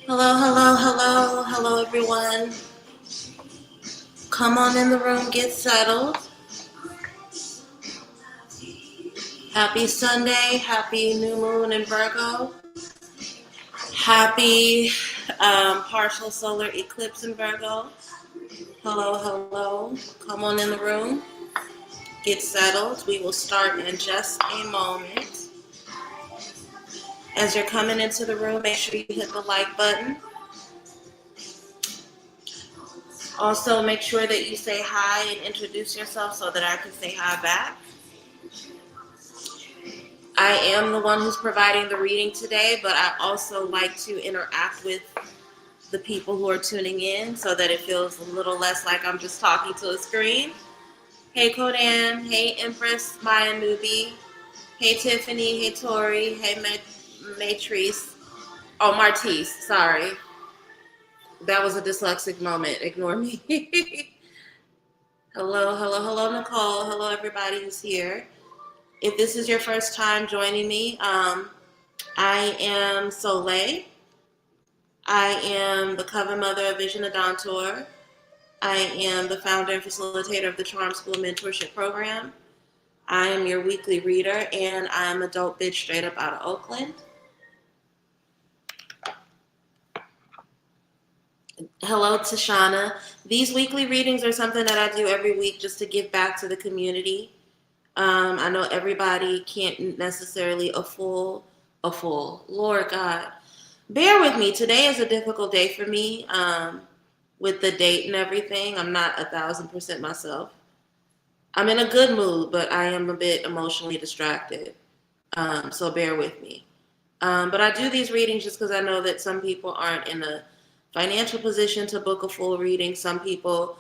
Hello, hello, hello, hello, everyone. Come on in the room, get settled. Happy Sunday, happy new moon in Virgo. Happy partial solar eclipse in Virgo. Hello, hello. Come on in the room, get settled. We will start in just a moment. As you're coming into the room, make sure you hit the like button. Also, make sure that you say hi and introduce yourself so that I can say hi back. I am the one who's providing the reading today, but I also like to interact with the people who are tuning in so that it feels a little less like I'm just talking to a screen. Hey Kodan, hey Empress Maya Nubi, hey Tiffany, hey Tori, hey Matrice. Oh, Martise, sorry. That was a dyslexic moment. Ignore me. Hello, hello, hello, Nicole. Hello, everybody who's here. If this is your first time joining me, I am Soleil. I am the cover mother of Vision Adontour. I am the founder and facilitator of the Charm School Mentorship Program. I am your weekly reader, and I'm a dope bitch straight up out of Oakland. Hello, Tashana. These weekly readings are something that I do every week just to give back to the community. I know everybody can't necessarily Lord God. Bear with me. Today is a difficult day for me with the date and everything. I'm not 1,000% myself. I'm in a good mood, but I am a bit emotionally distracted. So bear with me. But I do these readings just because I know that some people aren't in a financial position to book a full reading. Some people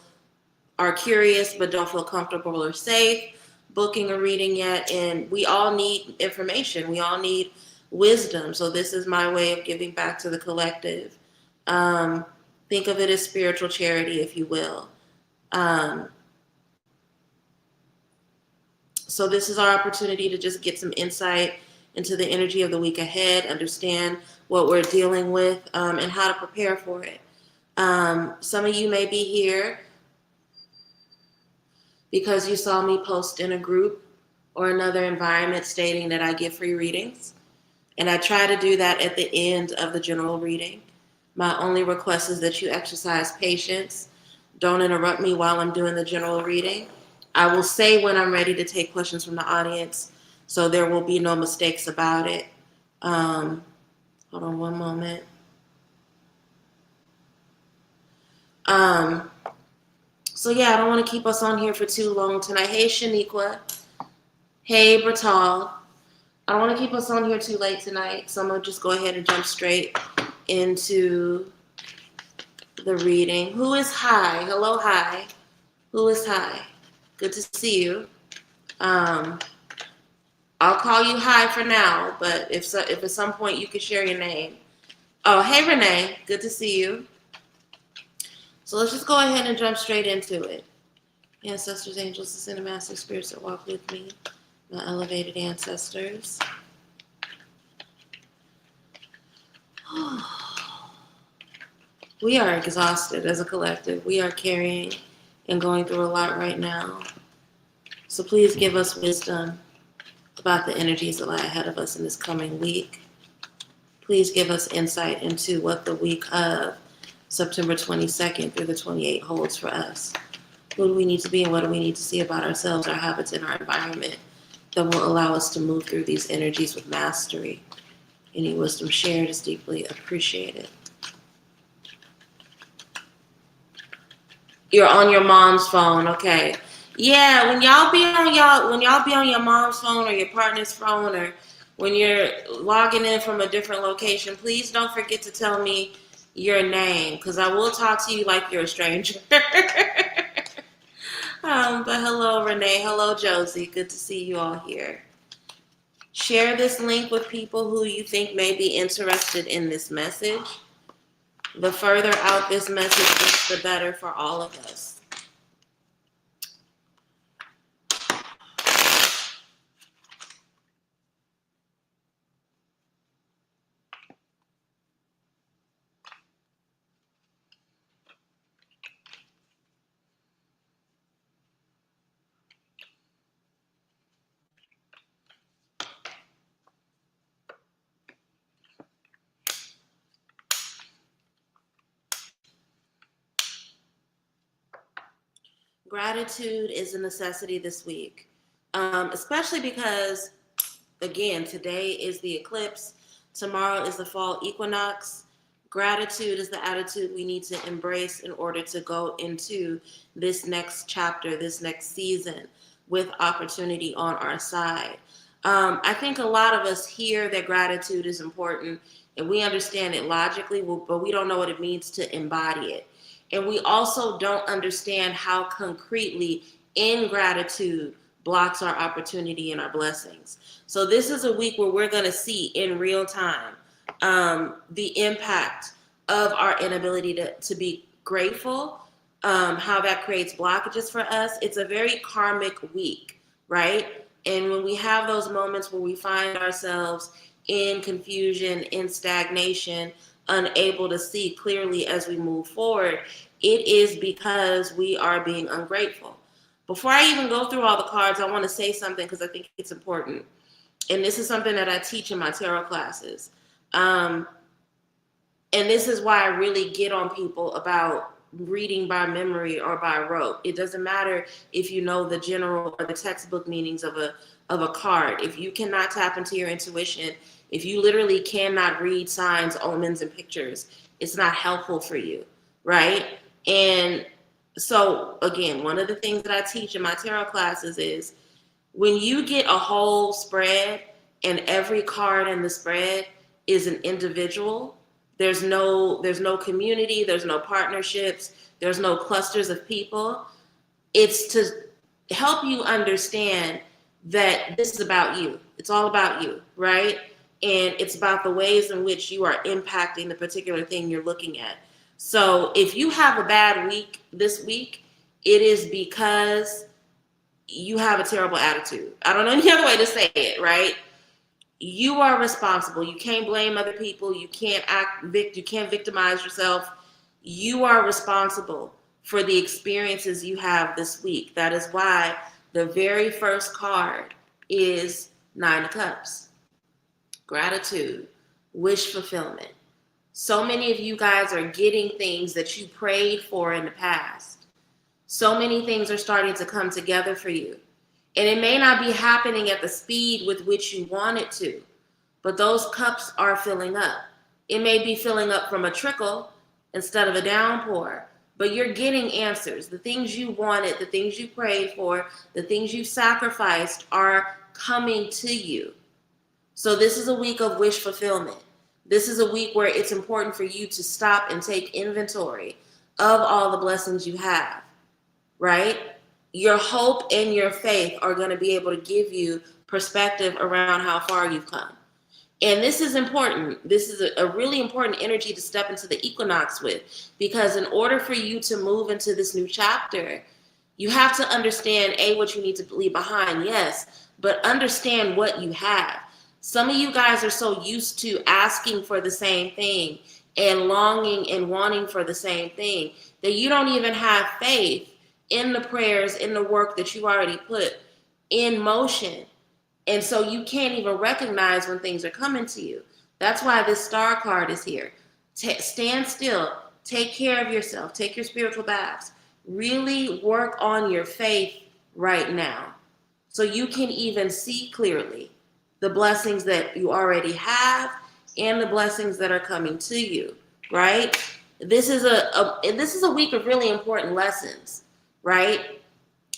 are curious but don't feel comfortable or safe booking a reading yet. And we all need information. We all need wisdom. So this is my way of giving back to the collective. Think of it as spiritual charity, if you will. So this is our opportunity to just get some insight into the energy of the week ahead, understand what we're dealing with, and how to prepare for it. Some of you may be here because you saw me post in a group or another environment stating that I give free readings. And I try to do that at the end of the general reading. My only request is that you exercise patience. Don't interrupt me while I'm doing the general reading. I will say when I'm ready to take questions from the audience, so there will be no mistakes about it. Hold on one moment. So yeah, I don't want to keep us on here for too long tonight. Hey, Shaniqua. Hey, Bertal. I don't want to keep us on here too late tonight, so I'm going to just go ahead and jump straight into the reading. Who is high? Hello, hi. Who is high? Good to see you. I'll call you high for now, but if at some point you could share your name. Oh, hey, Renee. Good to see you. So let's just go ahead and jump straight into it. Ancestors, angels, ascended master spirits that walk with me, my elevated ancestors. We are exhausted as a collective. We are carrying and going through a lot right now. So please give us wisdom about the energies that lie ahead of us in this coming week. Please give us insight into what the week of September 22nd through the 28th holds for us. Who do we need to be and what do we need to see about ourselves, our habits, and our environment that will allow us to move through these energies with mastery? Any wisdom shared is deeply appreciated. You're on your mom's phone, okay? Yeah, when y'all be on your mom's phone or your partner's phone, or when you're logging in from a different location, please don't forget to tell me your name, because I will talk to you like you're a stranger. But hello, Renee. Hello, Josie. Good to see you all here. Share this link with people who you think may be interested in this message. The further out this message is, the better for all of us. Gratitude is a necessity this week, especially because, again, today is the eclipse. Tomorrow is the fall equinox. Gratitude is the attitude we need to embrace in order to go into this next chapter, this next season, with opportunity on our side. I think a lot of us hear that gratitude is important and we understand it logically, but we don't know what it means to embody it. And we also don't understand how concretely ingratitude blocks our opportunity and our blessings. So this is a week where we're going to see in real time the impact of our inability to be grateful, how that creates blockages for us. It's a very karmic week, right? And when we have those moments where we find ourselves in confusion, in stagnation, unable to see clearly as we move forward, it is because we are being ungrateful. Before I even go through all the cards, I want to say something because I think it's important. And this is something that I teach in my tarot classes. And this is why I really get on people about reading by memory or by rote. It doesn't matter if you know the general or the textbook meanings of a card. If you cannot tap into your intuition, if you literally cannot read signs, omens, and pictures, it's not helpful for you, right? And so, again, one of the things that I teach in my tarot classes is when you get a whole spread and every card in the spread is an individual, there's no community, there's no partnerships, there's no clusters of people. It's to help you understand that this is about you. It's all about you, right? And it's about the ways in which you are impacting the particular thing you're looking at. So if you have a bad week this week, it is because you have a terrible attitude. I don't know any other way to say it, right? You are responsible. You can't blame other people. You can't you can't victimize yourself. You are responsible for the experiences you have this week. That is why the very first card is Nine of Cups. Gratitude, wish fulfillment. So many of you guys are getting things that you prayed for in the past. So many things are starting to come together for you. And it may not be happening at the speed with which you want it to, but those cups are filling up. It may be filling up from a trickle instead of a downpour, but you're getting answers. The things you wanted, the things you prayed for, the things you sacrificed are coming to you. So this is a week of wish fulfillment. This is a week where it's important for you to stop and take inventory of all the blessings you have, right? Your hope and your faith are going to be able to give you perspective around how far you've come. And this is important. This is a really important energy to step into the equinox with, because in order for you to move into this new chapter, you have to understand, what you need to leave behind, yes, but understand what you have. Some of you guys are so used to asking for the same thing and longing and wanting for the same thing that you don't even have faith in the prayers, in the work that you already put in motion. And so you can't even recognize when things are coming to you. That's why this star card is here. Stand still, take care of yourself, take your spiritual baths, really work on your faith right now so you can even see clearly the blessings that you already have and the blessings that are coming to you, right? This is a week of really important lessons, right?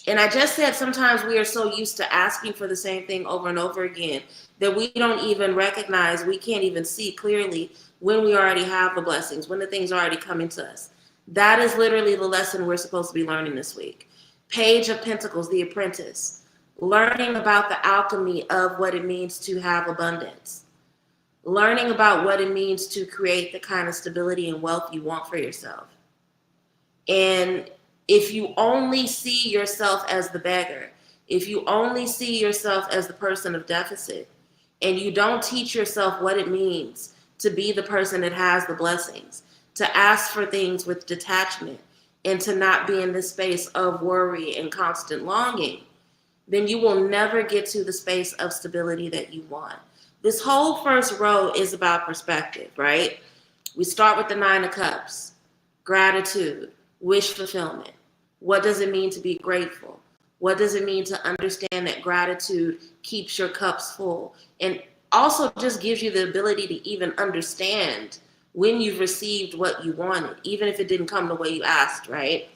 And I just said sometimes we are so used to asking for the same thing over and over again that we don't even recognize, we can't even see clearly when we already have the blessings, when the things are already coming to us. That is literally the lesson we're supposed to be learning this week. Page of Pentacles, the Apprentice. Learning about the alchemy of what it means to have abundance. Learning about what it means to create the kind of stability and wealth you want for yourself. And if you only see yourself as the beggar, if you only see yourself as the person of deficit, and you don't teach yourself what it means to be the person that has the blessings, to ask for things with detachment, and to not be in this space of worry and constant longing, then you will never get to the space of stability that you want. This whole first row is about perspective, right? We start with the Nine of Cups, gratitude, wish fulfillment. What does it mean to be grateful? What does it mean to understand that gratitude keeps your cups full? And also just gives you the ability to even understand when you've received what you wanted, even if it didn't come the way you asked, right?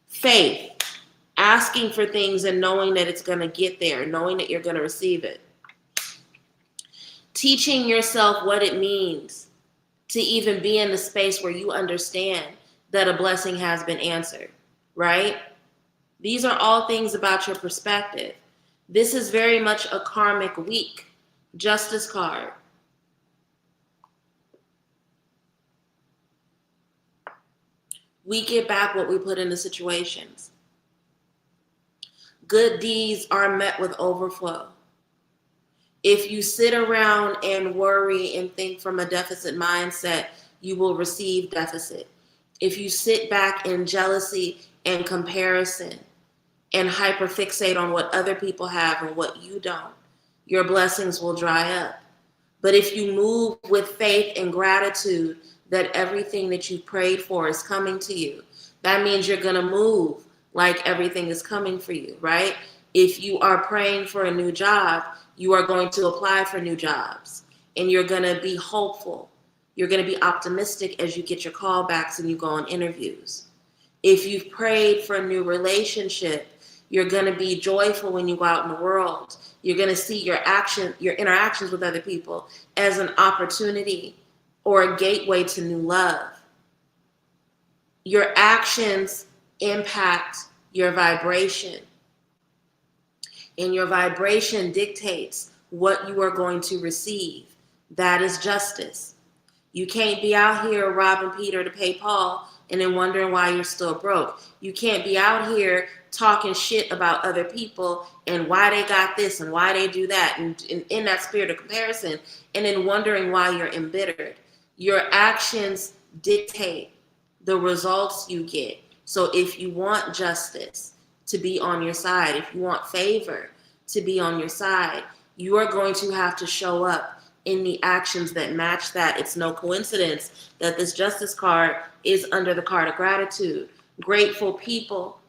Faith, asking for things and knowing that it's going to get there, knowing that you're going to receive it. Teaching yourself what it means to even be in the space where you understand that a blessing has been answered, right? These are all things about your perspective. This is very much a karmic week. Justice card. We get back what we put into situations. Good deeds are met with overflow. If you sit around and worry and think from a deficit mindset, you will receive deficit. If you sit back in jealousy and comparison and hyperfixate on what other people have and what you don't, your blessings will dry up. But if you move with faith and gratitude that everything that you prayed for is coming to you, that means you're going to move like everything is coming for you, right? If you are praying for a new job, you are going to apply for new jobs, and you're going to be hopeful. You're going to be optimistic as you get your callbacks and you go on interviews. If you've prayed for a new relationship, you're going to be joyful when you go out in the world. You're going to see your interactions with other people as an opportunity or a gateway to new love. Your actions impact your vibration, and your vibration dictates what you are going to receive. That is justice. You can't be out here robbing Peter to pay Paul and then wondering why you're still broke. You can't be out here talking shit about other people and why they got this and why they do that, and in that spirit of comparison, and then wondering why you're embittered. Your actions dictate the results you get. So if you want justice to be on your side, if you want favor to be on your side, you are going to have to show up in the actions that match that. It's no coincidence that this justice card is under the card of gratitude. Grateful people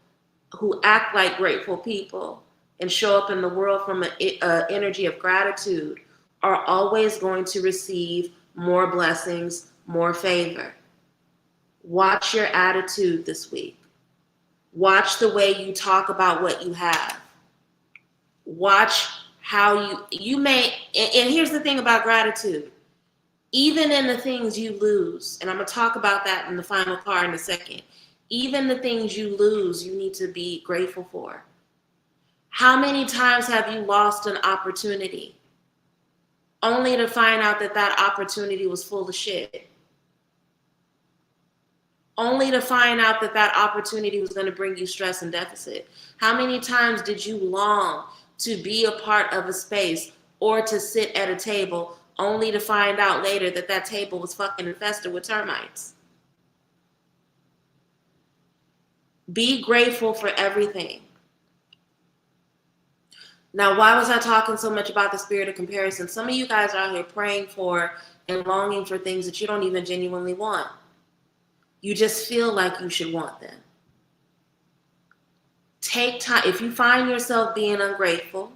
who act like grateful people and show up in the world from an energy of gratitude are always going to receive more blessings, more favor. Watch your attitude this week. Watch the way you talk about what you have. Watch how you may, and here's the thing about gratitude. Even in the things you lose, and I'm going to talk about that in the final card in a second, even the things you lose, you need to be grateful for. How many times have you lost an opportunity only to find out that that opportunity was full of shit? Only to find out that that opportunity was going to bring you stress and deficit. How many times did you long to be a part of a space or to sit at a table only to find out later that that table was fucking infested with termites? Be grateful for everything. Now, why was I talking so much about the spirit of comparison? Some of you guys are out here praying for and longing for things that you don't even genuinely want. You just feel like you should want them. Take time. If you find yourself being ungrateful,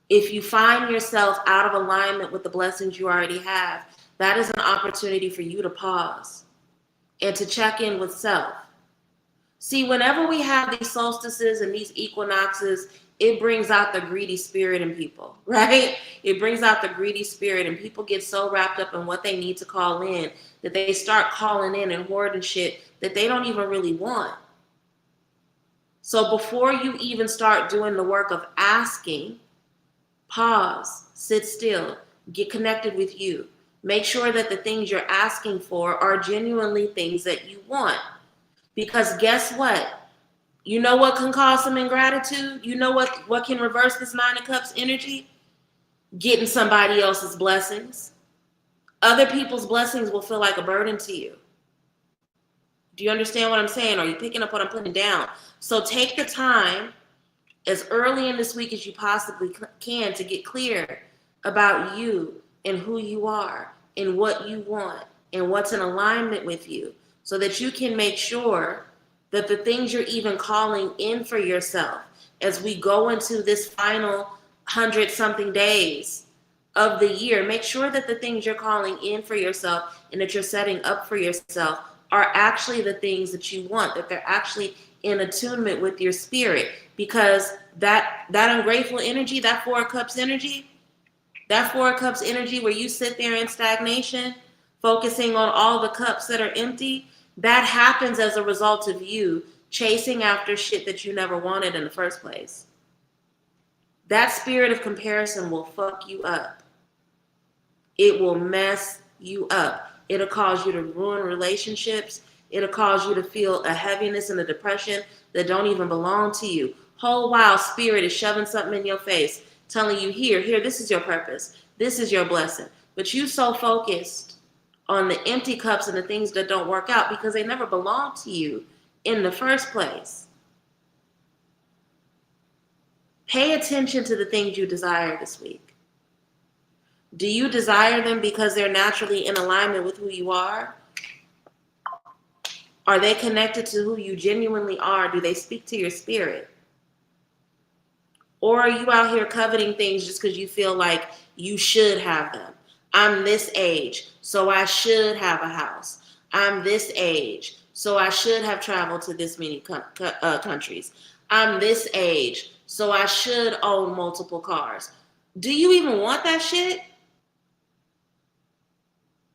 if you find yourself out of alignment with the blessings you already have, that is an opportunity for you to pause and to check in with self. See, whenever we have these solstices and these equinoxes, it brings out the greedy spirit in people, right? It brings out the greedy spirit, and people get so wrapped up in what they need to call in that they start calling in and hoarding shit that they don't even really want. So before you even start doing the work of asking, pause, sit still, get connected with you. Make sure that the things you're asking for are genuinely things that you want. Because guess what? You know what can cause some ingratitude? You know what can reverse this Nine of Cups energy? Getting somebody else's blessings. Other people's blessings will feel like a burden to you. Do you understand what I'm saying? Are you picking up what I'm putting down? So take the time as early in this week as you possibly can to get clear about you and who you are and what you want and what's in alignment with you, so that you can make sure that the things you're even calling in for yourself as we go into this final 100-something days of the year, make sure that the things you're calling in for yourself and that you're setting up for yourself are actually the things that you want, that they're actually in attunement with your spirit. Because that ungrateful energy, that Four of Cups energy where you sit there in stagnation, focusing on all the cups that are empty, that happens as a result of you chasing after shit that you never wanted in the first place. That spirit of comparison will fuck you up. It will mess you up. It'll cause you to ruin relationships. It'll cause you to feel a heaviness and a depression that don't even belong to you. Whole while spirit is shoving something in your face, telling you, here, this is your purpose. This is your blessing. But you so focused on the empty cups and the things that don't work out because they never belonged to you in the first place. Pay attention to the things you desire this week. Do you desire them because they're naturally in alignment with who you are? Are they connected to who you genuinely are? Do they speak to your spirit? Or are you out here coveting things just because you feel like you should have them? I'm this age, so I should have a house. I'm this age, so I should have traveled to this many countries. I'm this age, so I should own multiple cars. Do you even want that shit?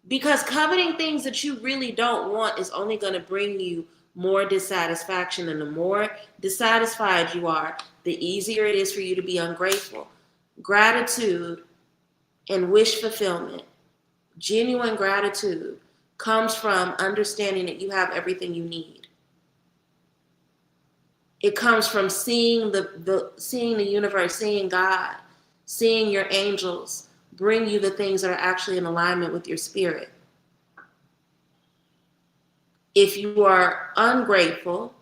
Because coveting things that you really don't want is only going to bring you more dissatisfaction. And the more dissatisfied you are, the easier it is for you to be ungrateful. Gratitude and wish fulfillment, genuine gratitude, comes from understanding that you have everything you need. It comes from seeing seeing the universe, seeing God, seeing your angels bring you the things that are actually in alignment with your spirit. If you are ungrateful,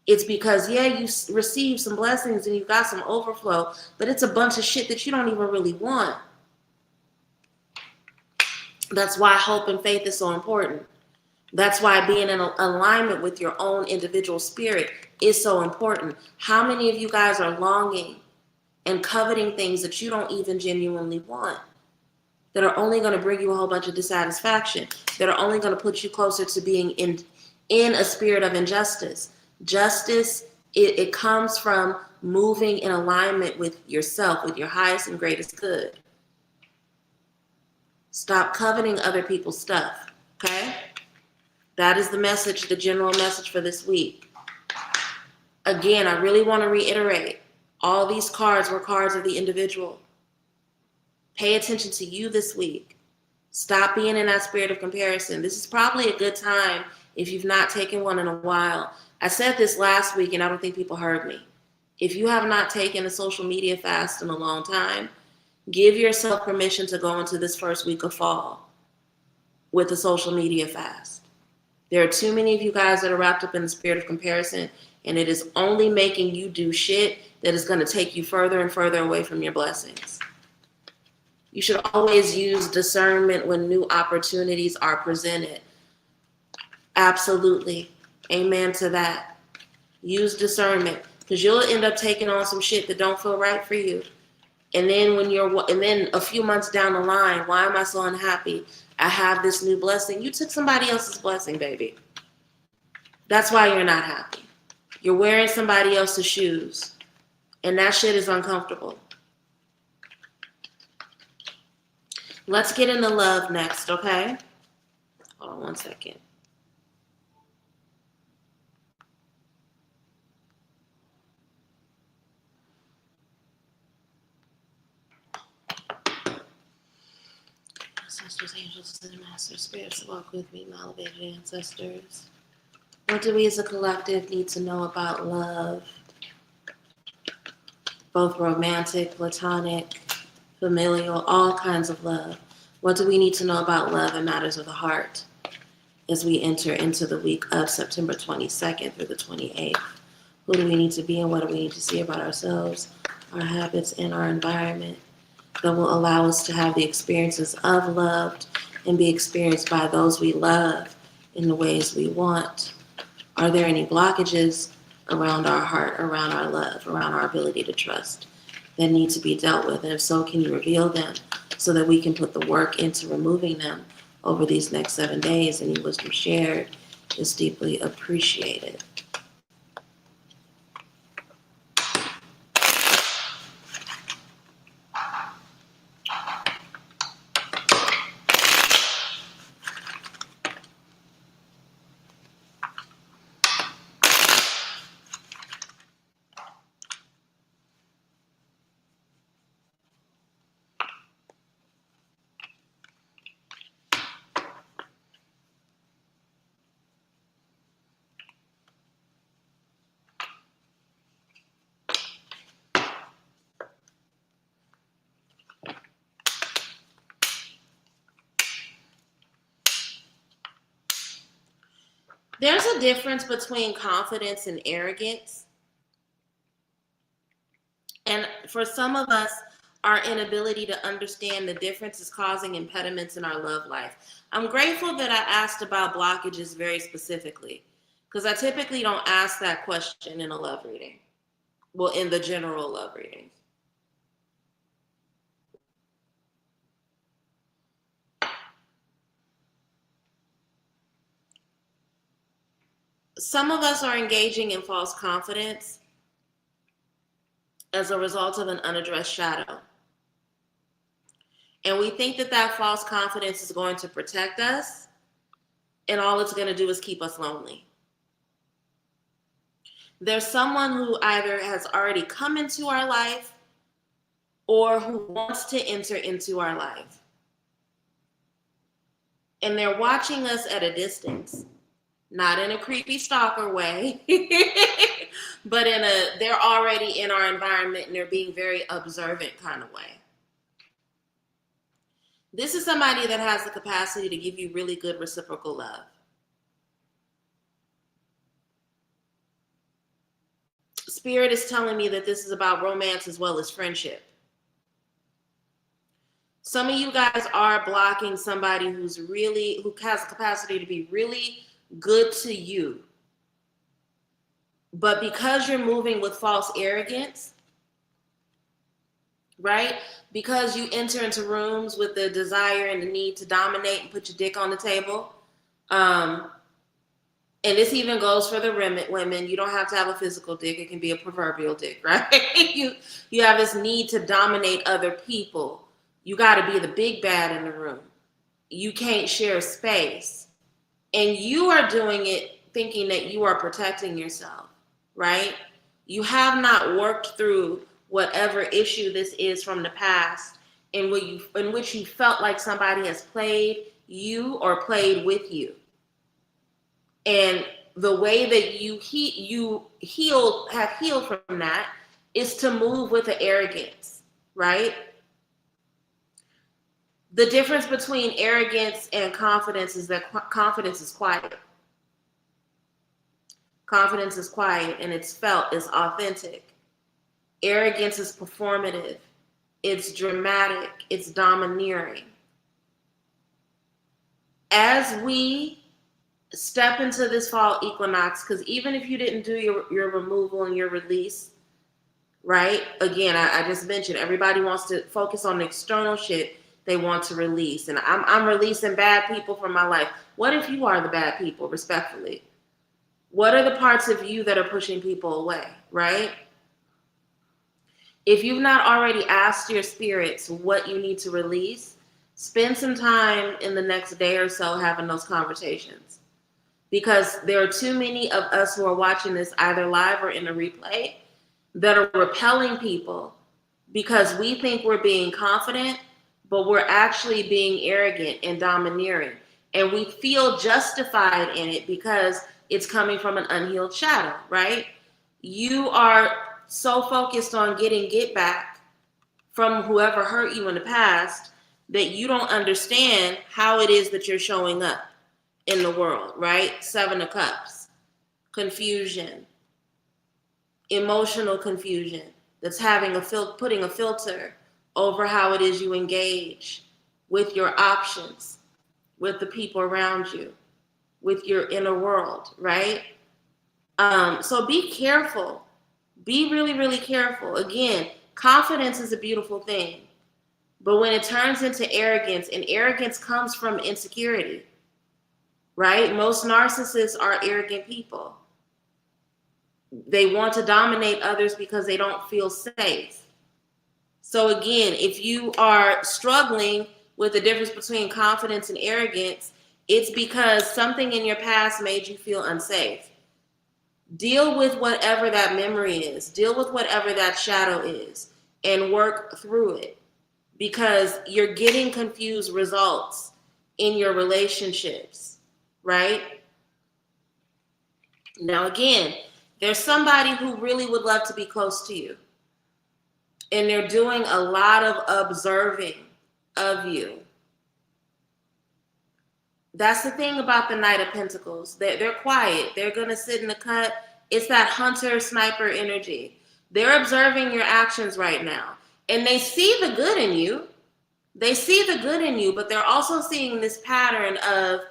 it's because, yeah, you received some blessings and you got some overflow, but it's a bunch of shit that you don't even really want. That's why hope and faith is so important. That's why being in alignment with your own individual spirit is so important. How many of you guys are longing and coveting things that you don't even genuinely want, that are only going to bring you a whole bunch of dissatisfaction, that are only going to put you closer to being in a spirit of injustice? Justice, it comes from moving in alignment with yourself, with your highest and greatest good. Stop coveting other people's stuff, okay? That is the message, the general message for this week. Again, I really want to reiterate, all these cards were cards of the individual. Pay attention to you this week. Stop being in that spirit of comparison. This is probably a good time if you've not taken one in a while. I said this last week and I don't think people heard me. If you have not taken a social media fast in a long time, give yourself permission to go into this first week of fall with a social media fast. There are too many of you guys that are wrapped up in the spirit of comparison, and it is only making you do shit that is going to take you further and further away from your blessings. You should always use discernment when new opportunities are presented. Absolutely. Amen to that. Use discernment, because you'll end up taking on some shit that don't feel right for you. And then then a few months down the line, why am I so unhappy? I have this new blessing. You took somebody else's blessing, baby. That's why you're not happy. You're wearing somebody else's shoes, and that shit is uncomfortable. Let's get into love next, okay? Hold on one second. Ancestors, angels, and master spirits, walk with me, my elevated ancestors. What do we as a collective need to know about love? Both romantic, platonic, familial, all kinds of love. What do we need to know about love and matters of the heart as we enter into the week of September 22nd through the 28th? Who do we need to be and what do we need to see about ourselves, our habits, and our environment that will allow us to have the experiences of love and be experienced by those we love in the ways we want? Are there any blockages around our heart, around our love, around our ability to trust that need to be dealt with? And if so, can you reveal them so that we can put the work into removing them over these next 7 days? Any wisdom shared is deeply appreciated. There's a difference between confidence and arrogance. And for some of us, our inability to understand the difference is causing impediments in our love life. I'm grateful that I asked about blockages very specifically, because I typically don't ask that question in a love reading. Well, in the general love reading. Some of us are engaging in false confidence as a result of an unaddressed shadow. And we think that that false confidence is going to protect us, and all it's going to do is keep us lonely. There's someone who either has already come into our life or who wants to enter into our life. And they're watching us at a distance, not in a creepy stalker way, but they're already in our environment and they're being very observant kind of way. This is somebody that has the capacity to give you really good reciprocal love. Spirit is telling me that this is about romance as well as friendship. Some of you guys are blocking somebody who has the capacity to be really good to you. But because you're moving with false arrogance, right? Because you enter into rooms with the desire and the need to dominate and put your dick on the table. And this even goes for the women. You don't have to have a physical dick. It can be a proverbial dick, right? You have this need to dominate other people. You got to be the big bad in the room. You can't share space. And you are doing it thinking that you are protecting yourself, right? You have not worked through whatever issue this is from the past in which you felt like somebody has played you or played with you. And the way that you have healed from that is to move with the arrogance, right? The difference between arrogance and confidence is that confidence is quiet. Confidence is quiet and it's felt, it's authentic. Arrogance is performative. It's dramatic. It's domineering. As we step into this fall equinox, because even if you didn't do your removal and your release, right? Again, I just mentioned everybody wants to focus on the external shit they want to release. And I'm releasing bad people from my life. What if you are the bad people, respectfully? What are the parts of you that are pushing people away, right? If you've not already asked your spirits what you need to release, spend some time in the next day or so having those conversations. Because there are too many of us who are watching this either live or in a replay that are repelling people because we think we're being confident, but we're actually being arrogant and domineering. And we feel justified in it because it's coming from an unhealed shadow, right? You are so focused on getting get back from whoever hurt you in the past that you don't understand how it is that you're showing up in the world, right? 7 of Cups, confusion, emotional confusion that's putting a filter over how it is you engage with your options, with the people around you, with your inner world, right? So be careful. Be really, really careful. Again, confidence is a beautiful thing. But when it turns into arrogance, and arrogance comes from insecurity, right? Most narcissists are arrogant people. They want to dominate others because they don't feel safe. So again, if you are struggling with the difference between confidence and arrogance, it's because something in your past made you feel unsafe. Deal with whatever that memory is. Deal with whatever that shadow is and work through it, because you're getting confused results in your relationships, right? Now, again, there's somebody who really would love to be close to you, and they're doing a lot of observing of you. That's the thing about the Knight of Pentacles. They're quiet. They're going to sit in the cut. It's that hunter sniper energy. They're observing your actions right now, and they see the good in you. They see the good in you, but they're also seeing this pattern of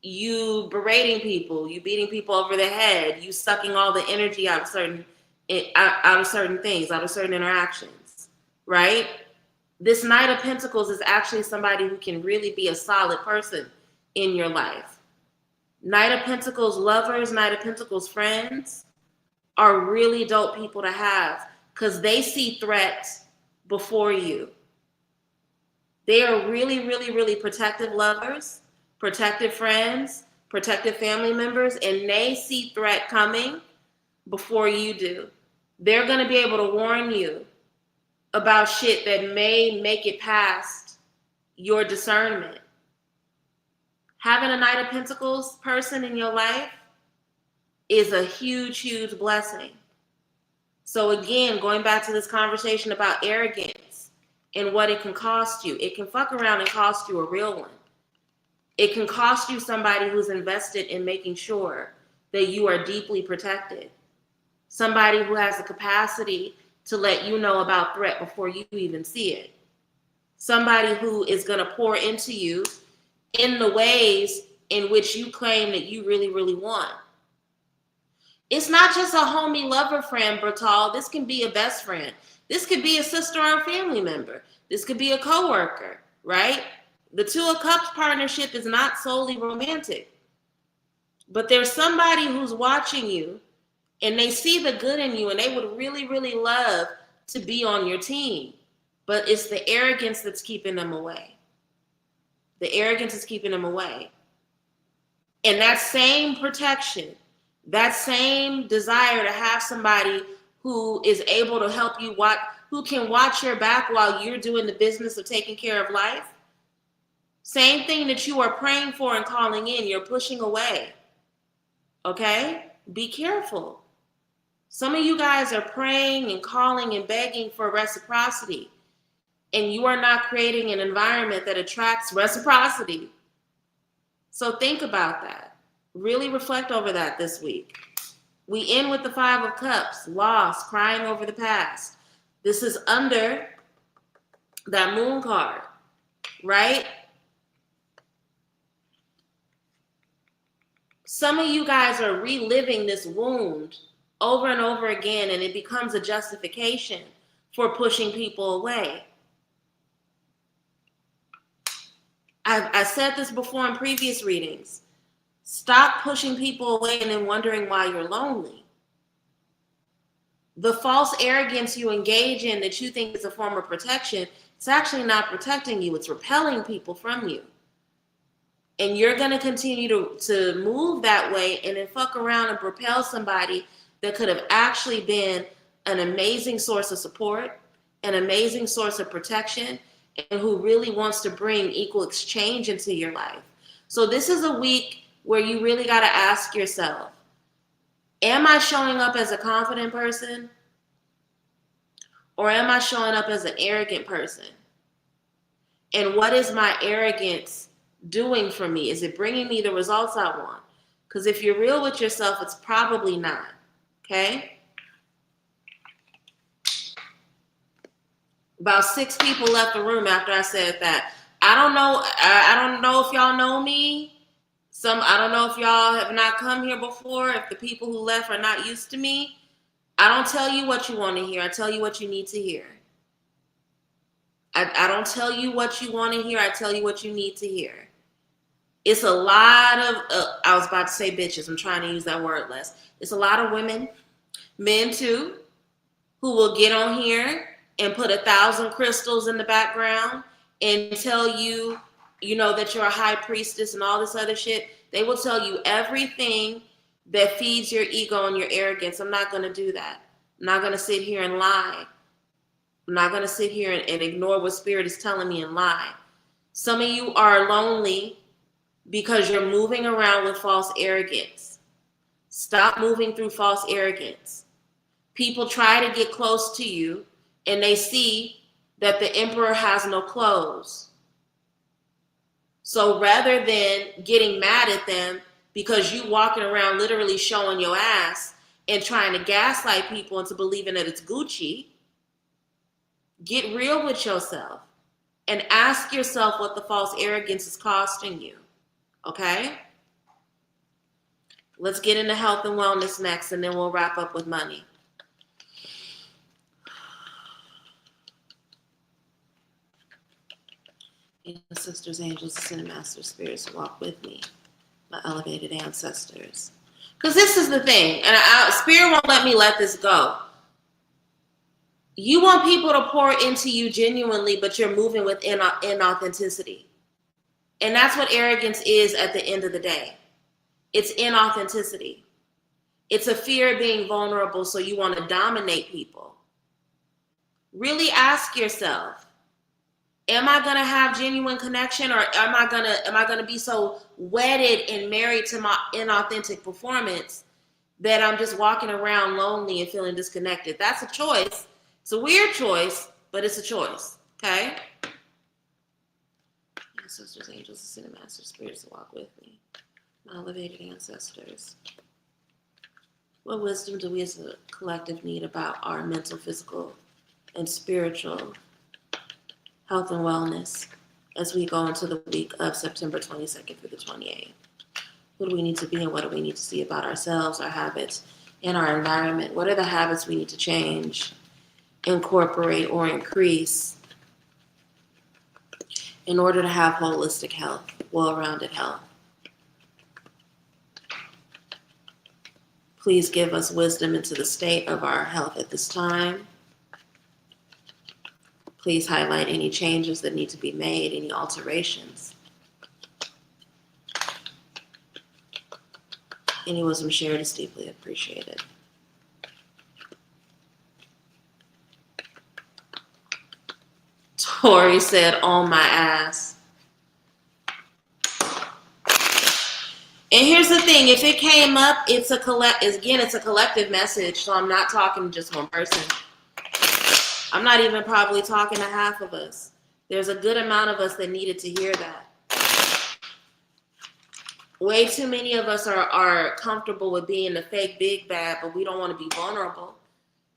you berating people, you beating people over the head, you sucking all the energy out of certain things, out of certain interactions, right? This Knight of Pentacles is actually somebody who can really be a solid person in your life. Knight of Pentacles lovers, Knight of Pentacles friends are really dope people to have, because they see threats before you. They are really, really, really protective lovers, protective friends, protective family members, and they see threat coming before you do. They're going to be able to warn you about shit that may make it past your discernment. Having a Knight of Pentacles person in your life is a huge, huge blessing. So again, going back to this conversation about arrogance and what it can cost you, it can fuck around and cost you a real one. It can cost you somebody who's invested in making sure that you are deeply protected. Somebody who has the capacity to let you know about threat before you even see it. Somebody who is going to pour into you in the ways in which you claim that you really, really want. It's not just a homie lover friend, Bertal. This can be a best friend. This could be a sister or a family member. This could be a coworker, right? The Two of Cups partnership is not solely romantic. But there's somebody who's watching you, and they see the good in you, and they would really, really love to be on your team. But it's the arrogance that's keeping them away. The arrogance is keeping them away. And that same protection, that same desire to have somebody who is able to help you watch, who can watch your back while you're doing the business of taking care of life, same thing that you are praying for and calling in, you're pushing away. Okay? Be careful. Some of you guys are praying and calling and begging for reciprocity, and you are not creating an environment that attracts reciprocity. So think about that. Really reflect over that this week. We end with the Five of Cups, loss, crying over the past. This is under that Moon card, right? Some of you guys are reliving this wound over and over again, and it becomes a justification for pushing people away. I said this before in previous readings. Stop pushing people away and then wondering why you're lonely. The false arrogance you engage in that you think is a form of protection, it's actually not protecting you. It's repelling people from you. And you're going to continue to move that way and then fuck around and propel somebody that could have actually been an amazing source of support, an amazing source of protection, and who really wants to bring equal exchange into your life. So this is a week where you really got to ask yourself, am I showing up as a confident person? Or am I showing up as an arrogant person? And what is my arrogance doing for me? Is it bringing me the results I want? Because if you're real with yourself, it's probably not. Okay? About 6 people left the room after I said that. I don't know if y'all know me. I don't know if y'all have not come here before, if the people who left are not used to me. I don't tell you what you want to hear. I tell you what you need to hear. I don't tell you what you want to hear. I tell you what you need to hear. It's a lot of, I was about to say bitches. I'm trying to use that word less. It's a lot of women, men too, who will get on here and put 1,000 crystals in the background and tell you, you know, that you're a high priestess and all this other shit. They will tell you everything that feeds your ego and your arrogance. I'm not going to do that. I'm not going to sit here and lie. I'm not going to sit here and ignore what spirit is telling me and lie. Some of you are lonely because you're moving around with false arrogance. Stop moving through false arrogance. People try to get close to you and they see that the emperor has no clothes. So rather than getting mad at them because you walking around literally showing your ass and trying to gaslight people into believing that it's Gucci, get real with yourself and ask yourself what the false arrogance is costing you. Okay? Let's get into health and wellness next, and then we'll wrap up with money. Sisters, angels, ascended masters, spirits, walk with me, my elevated ancestors. Because this is the thing, and spirit won't let me let this go. You want people to pour into you genuinely, but you're moving with inauthenticity. And that's what arrogance is at the end of the day. It's inauthenticity. It's a fear of being vulnerable, so you want to dominate people. Really ask yourself, am I gonna have genuine connection, or am I gonna be so wedded and married to my inauthentic performance that I'm just walking around lonely and feeling disconnected? That's a choice. It's a weird choice, but it's a choice. Okay? Sisters, angels, ascended masters, spirits to walk with me, my elevated ancestors. What wisdom do we as a collective need about our mental, physical, and spiritual health and wellness as we go into the week of September 22nd through the 28th? Who do we need to be and what do we need to see about ourselves, our habits, and our environment? What are the habits we need to change, incorporate, or increase in order to have holistic health, well-rounded health? Please give us wisdom into the state of our health at this time. Please highlight any changes that need to be made, any alterations. Any wisdom shared is deeply appreciated. Tori said, on my ass. And here's the thing, if it came up, it's a collective message, so I'm not talking to just one person. I'm not even probably talking to half of us. There's a good amount of us that needed to hear that. Way too many of us are comfortable with being the fake big bad, but we don't want to be vulnerable.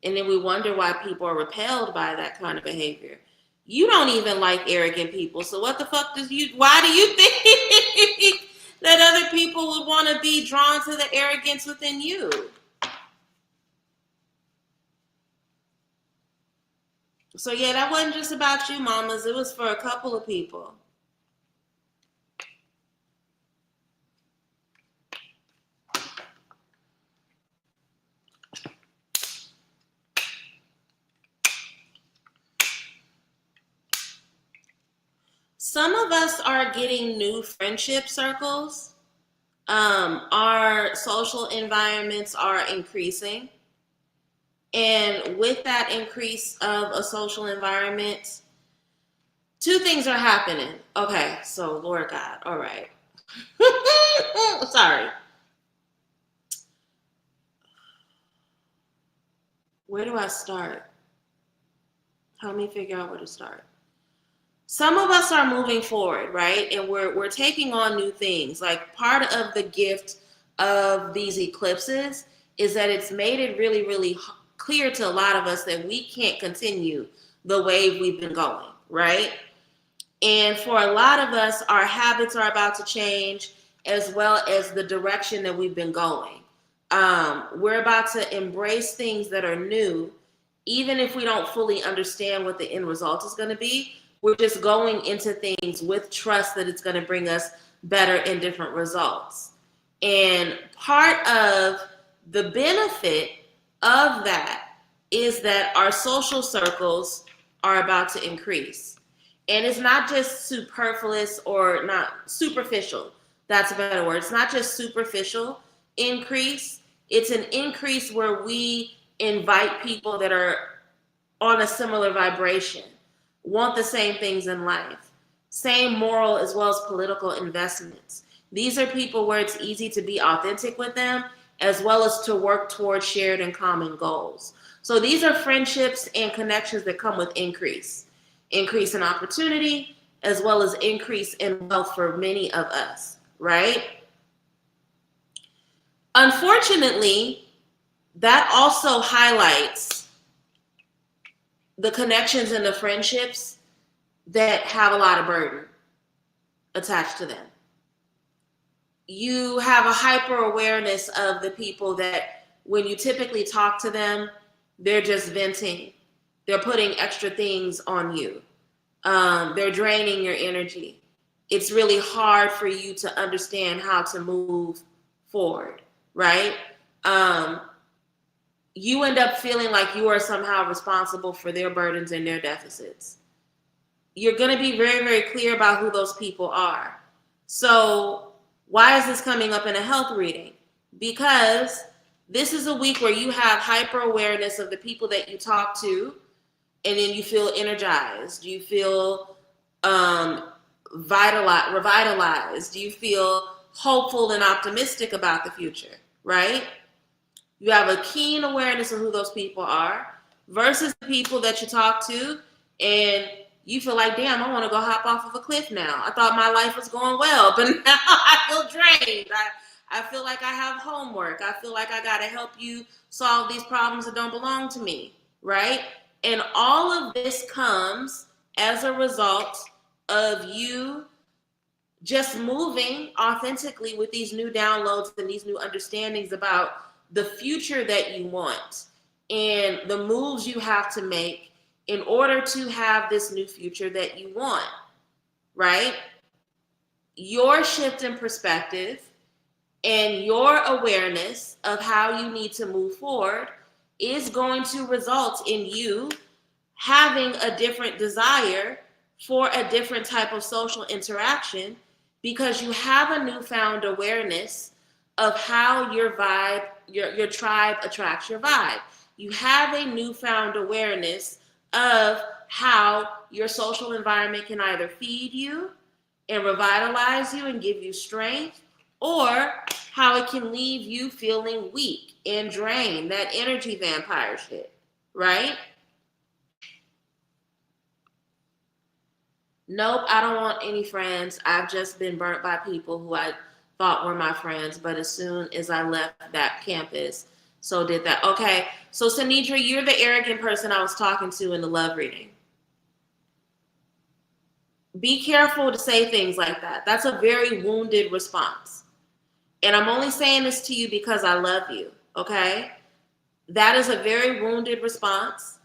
And then we wonder why people are repelled by that kind of behavior. You don't even like arrogant people, so what the fuck why do you think that other people would want to be drawn to the arrogance within you? So yeah, that wasn't just about you, mamas. It was for a couple of people. Some of us are getting new friendship circles. Our social environments are increasing. And with that increase of a social environment, two things are happening. Okay, so Lord God, all right. Sorry. Where do I start? Help me figure out where to start. Some of us are moving forward, right? And we're taking on new things. Like part of the gift of these eclipses is that it's made it really, really clear to a lot of us that we can't continue the way we've been going, right? And for a lot of us, our habits are about to change. as well as the direction that we've been going. We're about to embrace things that are new, even if we don't fully understand what the end result is going to be. We're just going into things with trust that it's going to bring us better and different results. And part of the benefit of that is that our social circles are about to increase. And it's not just superfluous or not superficial. That's a better word. It's not just superficial increase. It's an increase where we invite people that are on a similar vibration, want the same things in life, same moral as well as political investments. These are people where it's easy to be authentic with them, as well as to work towards shared and common goals. So these are friendships and connections that come with increase in opportunity, as well as increase in wealth for many of us, right? Unfortunately, that also highlights the connections and the friendships that have a lot of burden attached to them. You have a hyper awareness of the people that when you typically talk to them, they're just venting. They're putting extra things on you. They're draining your energy. It's really hard for you to understand how to move forward, right? You end up feeling like you are somehow responsible for their burdens and their deficits. You're going to be very, very clear about who those people are. So why is this coming up in a health reading? Because this is a week where you have hyper awareness of the people that you talk to, and then you feel energized. You feel revitalized. You feel hopeful and optimistic about the future, right? You have a keen awareness of who those people are versus the people that you talk to, and you feel like, damn, I want to go hop off of a cliff now. I thought my life was going well, but now I feel drained. I feel like I have homework. I feel like I got to help you solve these problems that don't belong to me, right? And all of this comes as a result of you just moving authentically with these new downloads and these new understandings about the future that you want and the moves you have to make in order to have this new future that you want, right? Your shift in perspective and your awareness of how you need to move forward is going to result in you having a different desire for a different type of social interaction because you have a newfound awareness of how your vibe, your tribe attracts your vibe. You have a newfound awareness of how your social environment can either feed you and revitalize you and give you strength, or how it can leave you feeling weak and drained, that energy vampire shit, right? Nope, I don't want any friends. I've just been burnt by people who I thought were my friends, but as soon as I left that campus, so did that. Okay, so Sanidra, you're the arrogant person I was talking to in the love reading. Be careful to say things like that. That's a very wounded response. And I'm only saying this to you because I love you, okay? That is a very wounded response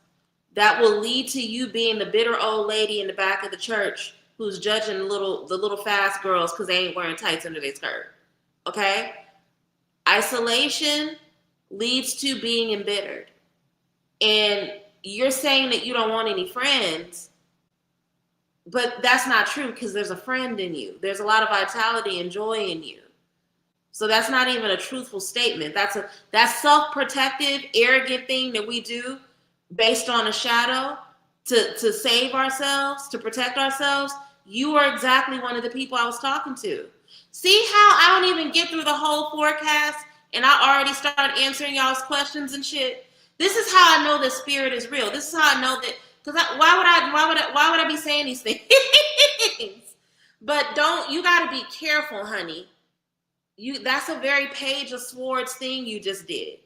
that will lead to you being the bitter old lady in the back of the church who's judging the little fast girls because they ain't wearing tights under their skirt, okay? Isolation leads to being embittered. And you're saying that you don't want any friends, but that's not true because there's a friend in you. There's a lot of vitality and joy in you. So that's not even a truthful statement. That's self-protective, arrogant thing that we do based on a shadow to save ourselves, to protect ourselves. You are exactly one of the people I was talking to. See how I don't even get through the whole forecast and I already start answering y'all's questions and shit. This is how I know that spirit is real. This is how I know that, because why would I be saying these things? But you got to be careful, honey. That's a very Page of Swords thing you just did.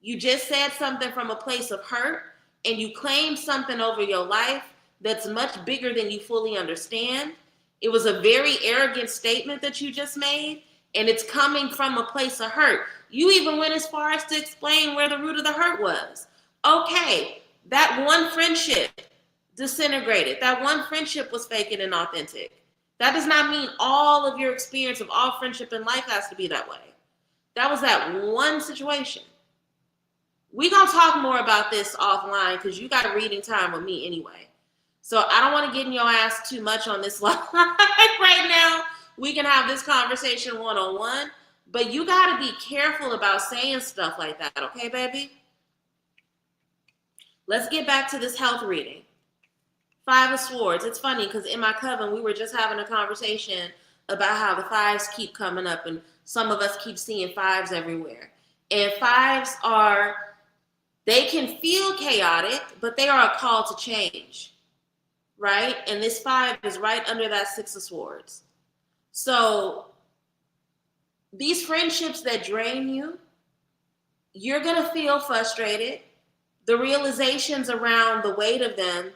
You just said something from a place of hurt, and you claimed something over your life that's much bigger than you fully understand. It was a very arrogant statement that you just made, And it's coming from a place of hurt. You even went as far as to explain where the root of the hurt was. Okay, that one friendship disintegrated. That one friendship was fake and inauthentic. That does not mean all of your experience of all friendship in life has to be that way. That was that one situation. We're going to talk more about this offline because you got a reading time with me anyway. So I don't want to get in your ass too much on this line right now. We can have this conversation one-on-one, but you got to be careful about saying stuff like that, okay, baby? Let's get back to this health reading. 5 of Swords. It's funny because in my coven, we were just having a conversation about how the 5s keep coming up and some of us keep seeing 5s everywhere. And 5s they can feel chaotic, but they are a call to change, right? And this 5 is right under that 6 of Swords. So these friendships that drain you, you're going to feel frustrated. The realizations around the weight of them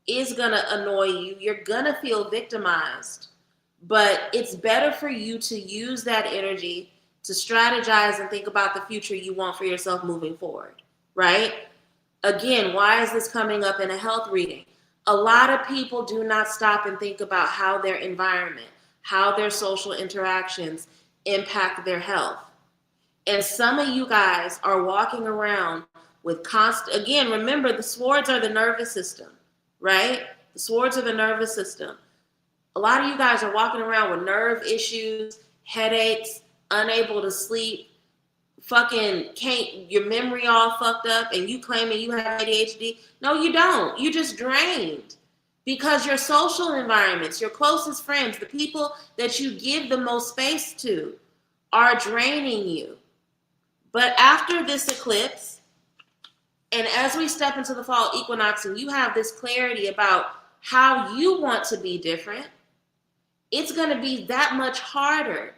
is going to annoy you. You're going to feel victimized. But it's better for you to use that energy to strategize and think about the future you want for yourself moving forward, right? Again, why is this coming up in a health reading? A lot of people do not stop and think about how their environment, how their social interactions impact their health. And some of you guys are walking around with again, remember the swords are the nervous system, right? The swords are the nervous system. A lot of you guys are walking around with nerve issues, headaches, unable to sleep, your memory all fucked up, and you claiming you have ADHD. No, you don't. You just drained because your social environments, your closest friends, the people that you give the most space to are draining you. But after this eclipse, and as we step into the fall equinox and you have this clarity about how you want to be different, it's going to be that much harder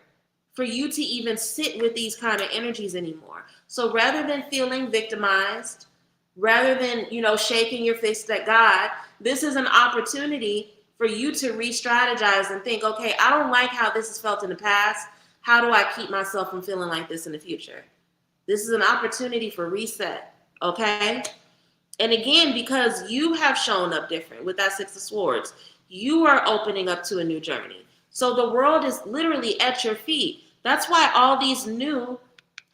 for you to even sit with these kind of energies anymore. So rather than feeling victimized, rather than, shaking your fist at God, this is an opportunity for you to re-strategize and think, okay, I don't like how this has felt in the past. How do I keep myself from feeling like this in the future? This is an opportunity for reset, okay? And again, because you have shown up different with that 6 of Swords, you are opening up to a new journey. So the world is literally at your feet. That's why all these new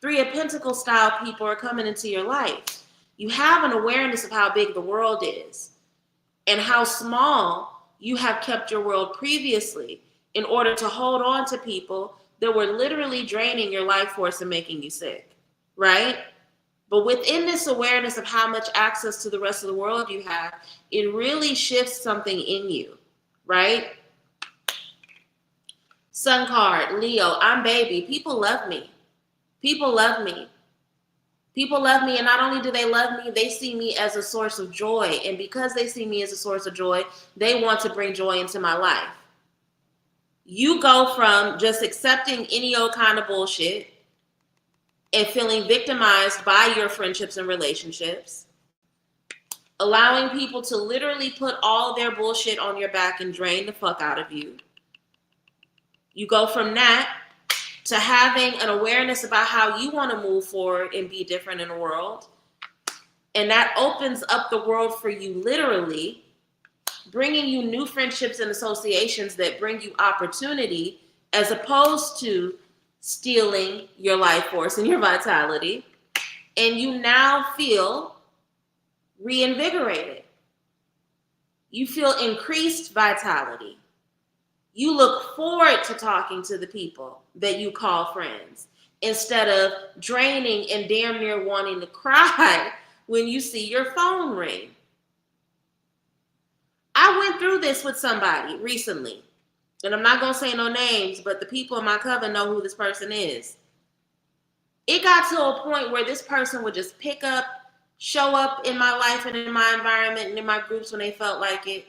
3 of Pentacles style people are coming into your life. You have an awareness of how big the world is and how small you have kept your world previously in order to hold on to people that were literally draining your life force and making you sick, right? But within this awareness of how much access to the rest of the world you have, it really shifts something in you, right? Sun card, Leo, I'm baby. People love me. People love me. People love me, and not only do they love me, they see me as a source of joy. And because they see me as a source of joy, they want to bring joy into my life. You go from just accepting any old kind of bullshit and feeling victimized by your friendships and relationships, allowing people to literally put all their bullshit on your back and drain the fuck out of you. You go from that to having an awareness about how you want to move forward and be different in the world. And that opens up the world for you literally, bringing you new friendships and associations that bring you opportunity as opposed to stealing your life force and your vitality. And you now feel reinvigorated. You feel increased vitality. You look forward to talking to the people that you call friends instead of draining and damn near wanting to cry when you see your phone ring. I went through this with somebody recently, and I'm not going to say no names, but the people in my coven know who this person is. It got to a point where this person would just show up in my life and in my environment and in my groups when they felt like it,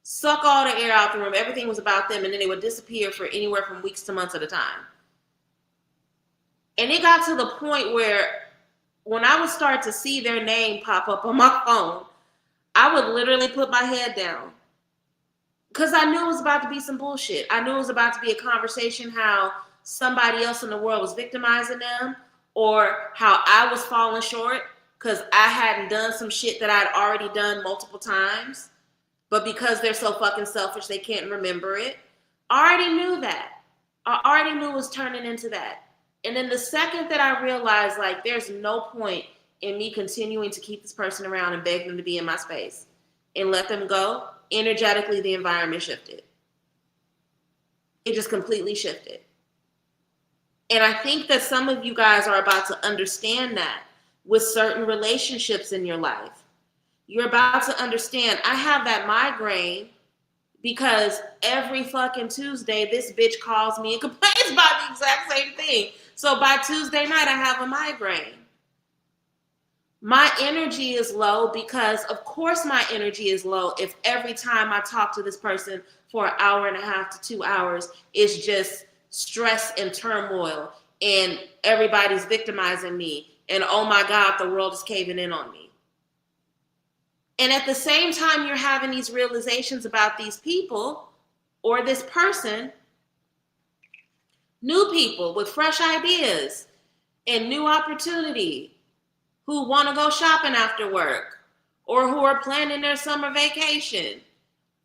suck all the air out the room. Everything was about them, and then they would disappear for anywhere from weeks to months at a time. And it got to the point where when I would start to see their name pop up on my phone, I would literally put my head down because I knew it was about to be some bullshit. I knew it was about to be a conversation how somebody else in the world was victimizing them, or how I was falling short because I hadn't done some shit that I'd already done multiple times, but because they're so fucking selfish, they can't remember it. I already knew that. I already knew it was turning into that. And then the second that I realized, like, there's no point in me continuing to keep this person around and beg them to be in my space and let them go, energetically, the environment shifted. It just completely shifted. And I think that some of you guys are about to understand that with certain relationships in your life. You're about to understand, I have that migraine because every fucking Tuesday, this bitch calls me and complains about the exact same thing. So by Tuesday night, I have a migraine. My energy is low because, of course, my energy is low if every time I talk to this person for an hour and a half to 2 hours, it's just stress and turmoil and everybody's victimizing me and, oh my God, the world is caving in on me. And at the same time you're having these realizations about these people or this person, new people with fresh ideas and new opportunity who want to go shopping after work or who are planning their summer vacation,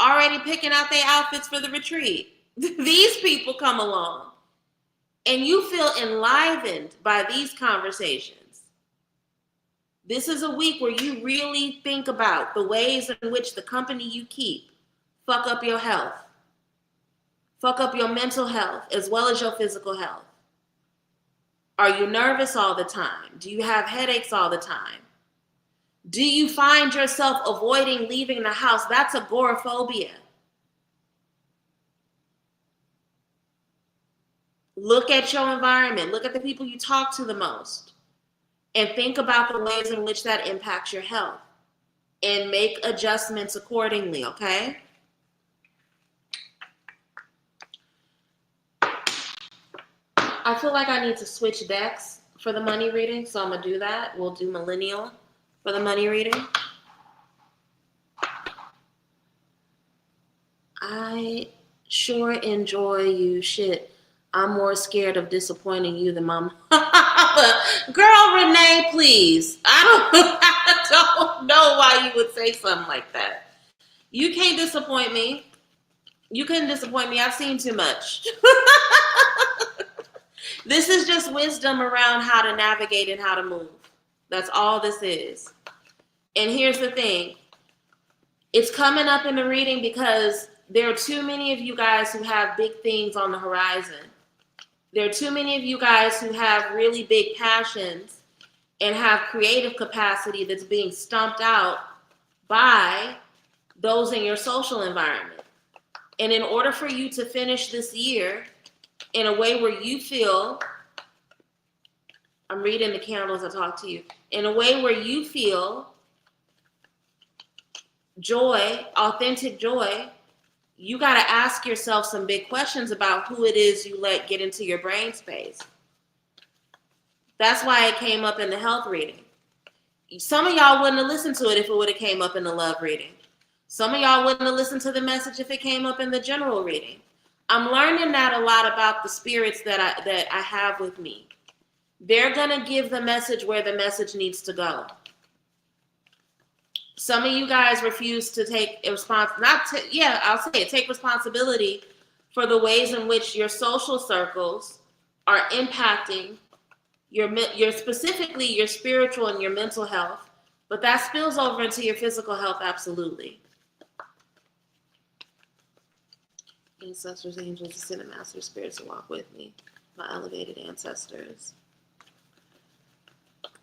already picking out their outfits for the retreat. These people come along and you feel enlivened by these conversations. This is a week where you really think about the ways in which the company you keep fuck up your health, fuck up your mental health as well as your physical health. Are you nervous all the time? Do you have headaches all the time? Do you find yourself avoiding leaving the house? That's agoraphobia. Look at your environment. Look at the people you talk to the most. And think about the ways in which that impacts your health. And make adjustments accordingly, okay? I feel like I need to switch decks for the money reading, so I'm going to do that. We'll do millennial for the money reading. I sure enjoy you. Shit. I'm more scared of disappointing you than my mom. Girl, Renee, please. I don't know why you would say something like that. You can't disappoint me. You couldn't disappoint me. I've seen too much. This is just wisdom around how to navigate and how to move. That's all this is. And here's the thing. It's coming up in the reading because there are too many of you guys who have big things on the horizon. There are too many of you guys who have really big passions and have creative capacity that's being stomped out by those in your social environment. And in order for you to finish this year in a way where you feel, I'm reading the candles I talk to you, in a way where you feel joy, authentic joy, you got to ask yourself some big questions about who it is you let get into your brain space. That's why it came up in the health reading. Some of y'all wouldn't have listened to it if it would have came up in the love reading. Some of y'all wouldn't have listened to the message if it came up in the general reading. I'm learning that a lot about the spirits that I have with me. They're going to give the message where the message needs to go. Some of you guys refuse to take take responsibility for the ways in which your social circles are impacting your specifically your spiritual and your mental health, but that spills over into your physical health, absolutely. Ancestors, angels, ascended masters, spirits who walk with me, my elevated ancestors.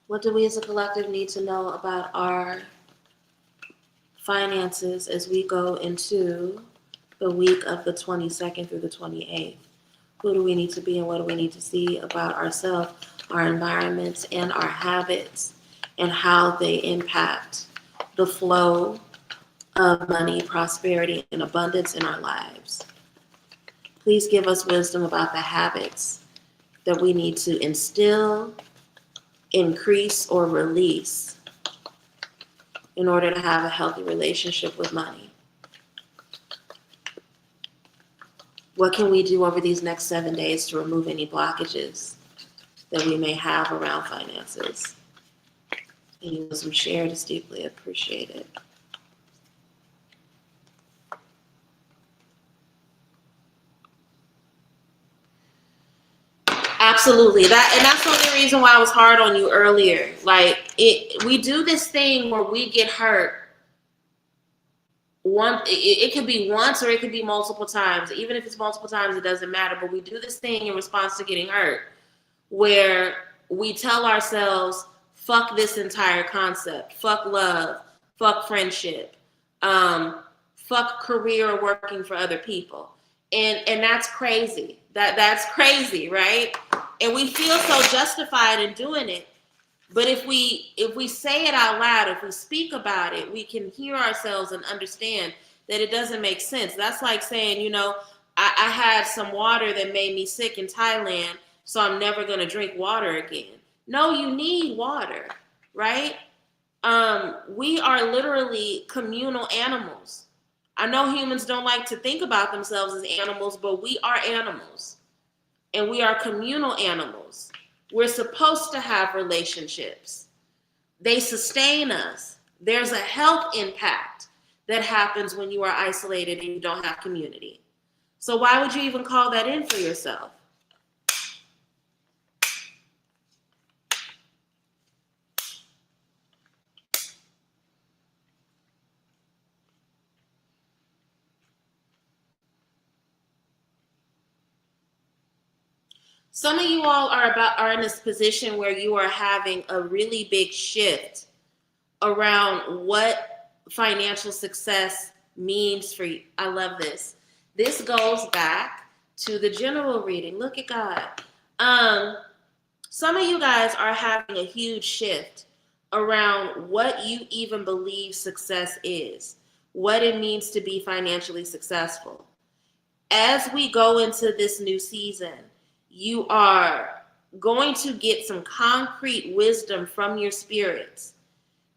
What do we as a collective need to know about our finances as we go into the week of the 22nd through the 28th? Who do we need to be and what do we need to see about ourselves, our environments, and our habits, and how they impact the flow of money, prosperity, and abundance in our lives? Please give us wisdom about the habits that we need to instill, increase, or release in order to have a healthy relationship with money. What can we do over these next 7 days to remove any blockages that we may have around finances? Any wisdom shared is deeply appreciated. Absolutely. That's the only reason why I was hard on you earlier. Like we do this thing where we get hurt. It could be once or it could be multiple times. Even if it's multiple times, it doesn't matter. But we do this thing in response to getting hurt, where we tell ourselves, "Fuck this entire concept. Fuck love. Fuck friendship. Fuck career or working for other people." And that's crazy. That's crazy, right? And we feel so justified in doing it. But if we say it out loud, if we speak about it, we can hear ourselves and understand that it doesn't make sense. That's like saying, I had some water that made me sick in Thailand, so I'm never going to drink water again. No, you need water, right? We are literally communal animals. I know humans don't like to think about themselves as animals, but we are animals. And we are communal animals. We're supposed to have relationships. They sustain us. There's a health impact that happens when you are isolated and you don't have community. So why would you even call that in for yourself? Some of you all are in this position where you are having a really big shift around what financial success means for you. I love this. This goes back to the general reading. Look at God. Some of you guys are having a huge shift around what you even believe success is, what it means to be financially successful. As we go into this new season, you are going to get some concrete wisdom from your spirits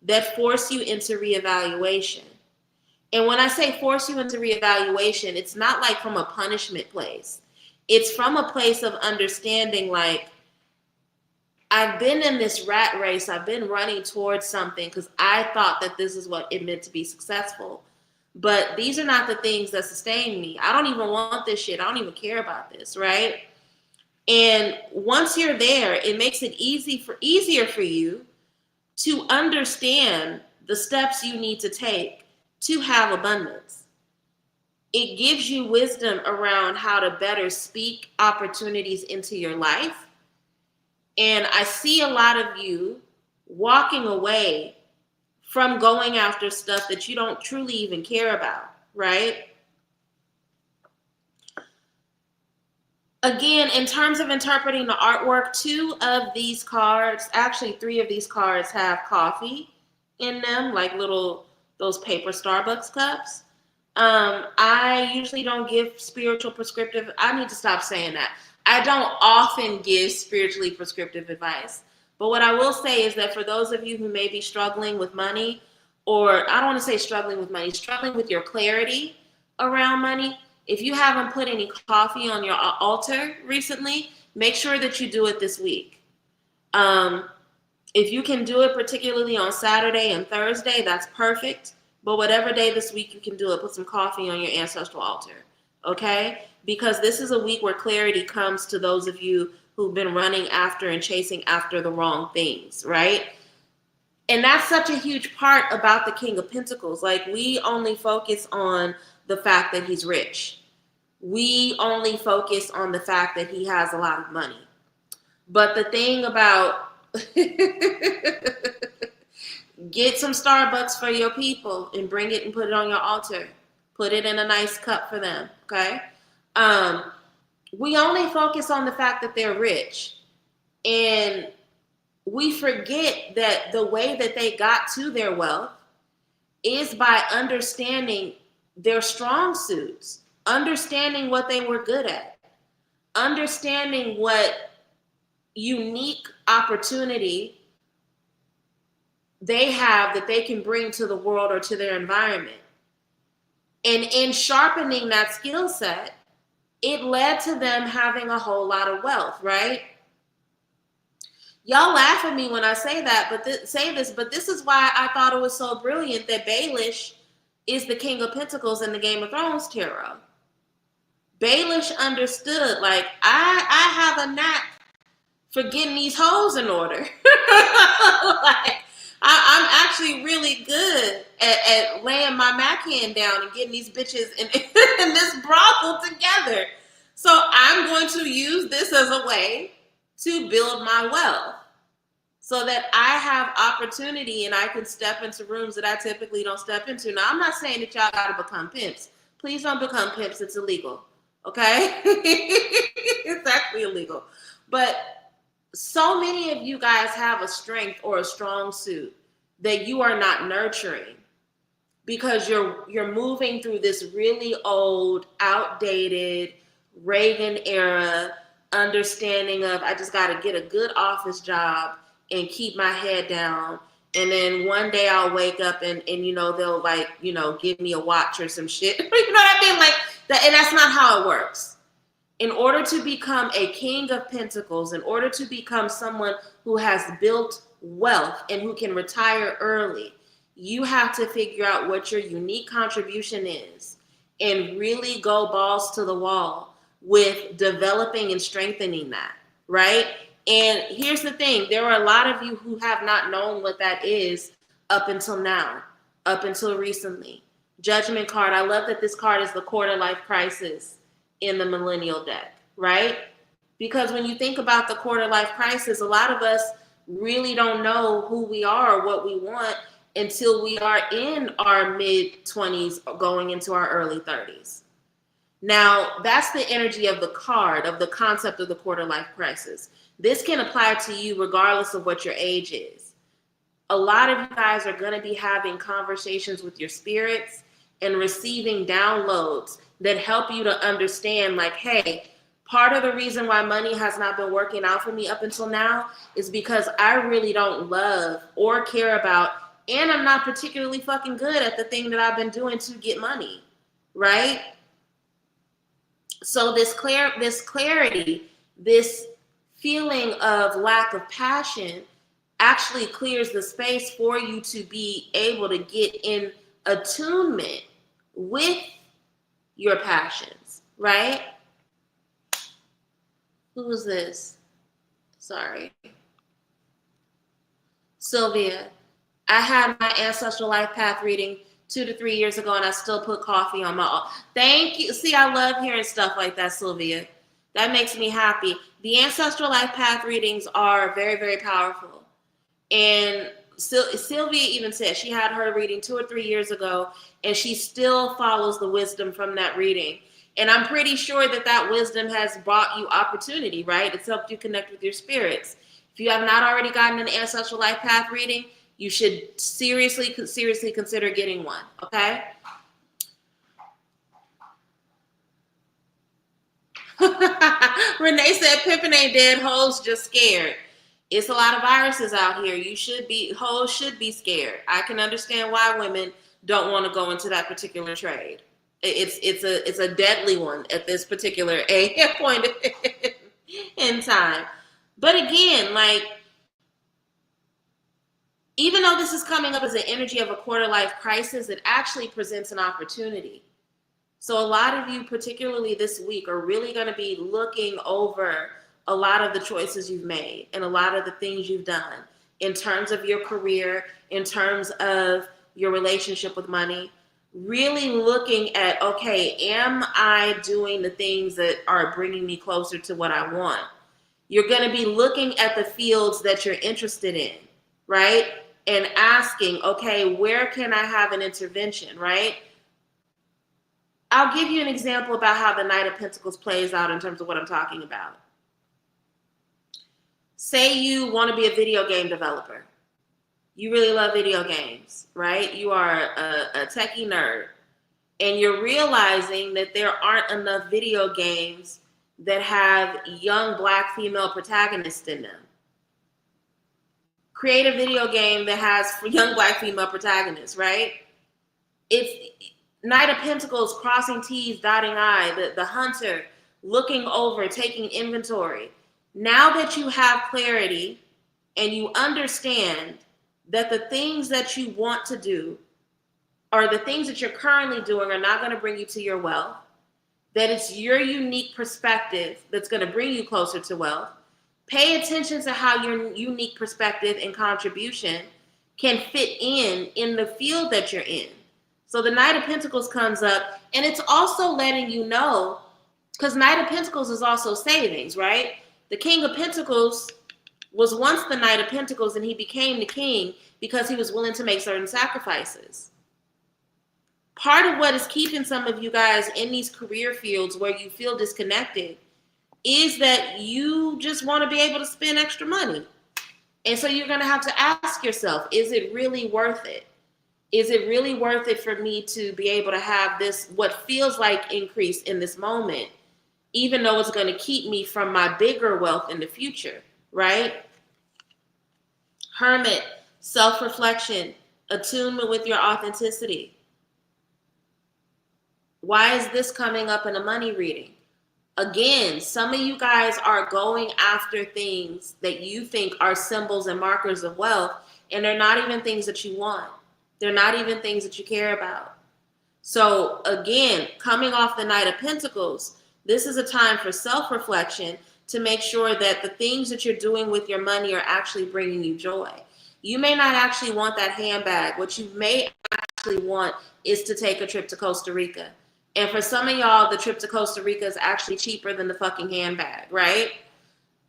that force you into reevaluation. And when I say force you into reevaluation, it's not like from a punishment place. It's from a place of understanding, like, I've been in this rat race. I've been running towards something because I thought that this is what it meant to be successful. But these are not the things that sustain me. I don't even want this shit. I don't even care about this, right? And once you're there, it makes it easier for you to understand the steps you need to take to have abundance. It gives you wisdom around how to better speak opportunities into your life. And I see a lot of you walking away from going after stuff that you don't truly even care about, right? Again, in terms of interpreting the artwork, 2 of these cards, actually 3 of these cards have coffee in them, like those paper Starbucks cups. I usually don't give spiritual prescriptive. I need to stop saying that. I don't often give spiritually prescriptive advice. But what I will say is that for those of you who may be struggling with money, or I don't want to say struggling with money, struggling with your clarity around money, if you haven't put any coffee on your altar recently, make sure that you do it this week. If you can do it particularly on Saturday and Thursday, that's perfect. But whatever day this week you can do it, put some coffee on your ancestral altar, okay? Because this is a week where clarity comes to those of you who've been running after and chasing after the wrong things, right? And that's such a huge part about the King of Pentacles. Like, we only focus on the fact that he's rich. We only focus on the fact that he has a lot of money. But the thing about get some Starbucks for your people and bring it and put it on your altar. Put it in a nice cup for them, okay? We only focus on the fact that they're rich. And we forget that the way that they got to their wealth is by understanding their strong suits, understanding what they were good at, understanding what unique opportunity they have that they can bring to the world or to their environment. And in sharpening that skill set, it led to them having a whole lot of wealth, right? Y'all laugh at me when I say that, but but this is why I thought it was so brilliant that Baelish is the King of Pentacles in the Game of Thrones tarot. Baelish understood, like, I have a knack for getting these hoes in order. Like, I'm actually really good at laying my backhand down and getting these bitches in this brothel together. So I'm going to use this as a way to build my wealth so that I have opportunity and I can step into rooms that I typically don't step into. Now, I'm not saying that y'all got to become pimps. Please don't become pimps. It's illegal. Okay? It's actually illegal. But so many of you guys have a strength or a strong suit that you are not nurturing because you're moving through this really old, outdated Reagan era understanding of, I just got to get a good office job and keep my head down, and then one day I'll wake up and they'll, like, give me a watch or some shit. You know what I mean? Like that. And that's not how it works. In order to become a King of Pentacles, in order to become someone who has built wealth and who can retire early, you have to figure out what your unique contribution is and really go balls to the wall with developing and strengthening that, right? And here's the thing. There are a lot of you who have not known what that is up until now, up until recently. Judgment card. I love that this card is the quarter life crisis in the millennial deck, right? Because when you think about the quarter life crisis, a lot of us really don't know who we are or what we want until we are in our mid 20s going into our early 30s. Now, that's the energy of the card, of the concept of the quarter life crisis. This can apply to you regardless of what your age is. A lot of you guys are going to be having conversations with your spirits and receiving downloads that help you to understand, like, hey, part of the reason why money has not been working out for me up until now is because I really don't love or care about, and I'm not particularly fucking good at the thing that I've been doing to get money, right? So this clarity, this feeling of lack of passion actually clears the space for you to be able to get in attunement with your passions, right? Who is this? Sorry. Sylvia. I had my ancestral life path reading 2 to 3 years ago, and I still put coffee on my. Thank you. See, I love hearing stuff like that, Sylvia. That makes me happy. The ancestral life path readings are very, very powerful. And Sylvia even said she had her reading 2 or 3 years ago, and she still follows the wisdom from that reading. And I'm pretty sure that wisdom has brought you opportunity, right? It's helped you connect with your spirits. If you have not already gotten an ancestral life path reading, you should seriously consider getting one, okay? Renee said, pimping ain't dead, hoes just scared. It's a lot of viruses out here. Hoes should be scared. I can understand why women don't want to go into that particular trade. It's a deadly one at this particular point in time. But again, like, even though this is coming up as an energy of a quarter life crisis, it actually presents an opportunity. So a lot of you, particularly this week, are really going to be looking over a lot of the choices you've made and a lot of the things you've done in terms of your career, in terms of your relationship with money. Really looking at, okay, am I doing the things that are bringing me closer to what I want? You're going to be looking at the fields that you're interested in, right? And asking, okay, where can I have an intervention, right? I'll give you an example about how the Knight of Pentacles plays out in terms of what I'm talking about. Say you want to be a video game developer. You really love video games, right? You are a techie nerd. And you're realizing that there aren't enough video games that have young Black female protagonists in them. Create a video game that has young Black female protagonists, right? It's Knight of Pentacles, crossing T's, dotting I, the hunter, looking over, taking inventory. Now that you have clarity and you understand that the things that you want to do or the things that you're currently doing are not going to bring you to your wealth, that it's your unique perspective that's going to bring you closer to wealth, pay attention to how your unique perspective and contribution can fit in the field that you're in. So the Knight of Pentacles comes up, and it's also letting you know, because Knight of Pentacles is also savings, right? The King of Pentacles was once the Knight of Pentacles, and he became the king because he was willing to make certain sacrifices. Part of what is keeping some of you guys in these career fields where you feel disconnected is that you just want to be able to spend extra money. And so you're going to have to ask yourself, is it really worth it? Is it really worth it for me to be able to have this, what feels like increase in this moment, even though it's going to keep me from my bigger wealth in the future, right? Hermit, self-reflection, attunement with your authenticity. Why is this coming up in a money reading? Again, some of you guys are going after things that you think are symbols and markers of wealth, and they're not even things that you want. They're not even things that you care about. So again, coming off the Knight of Pentacles, this is a time for self-reflection to make sure that the things that you're doing with your money are actually bringing you joy. You may not actually want that handbag. What you may actually want is to take a trip to Costa Rica. And for some of y'all, the trip to Costa Rica is actually cheaper than the fucking handbag, right?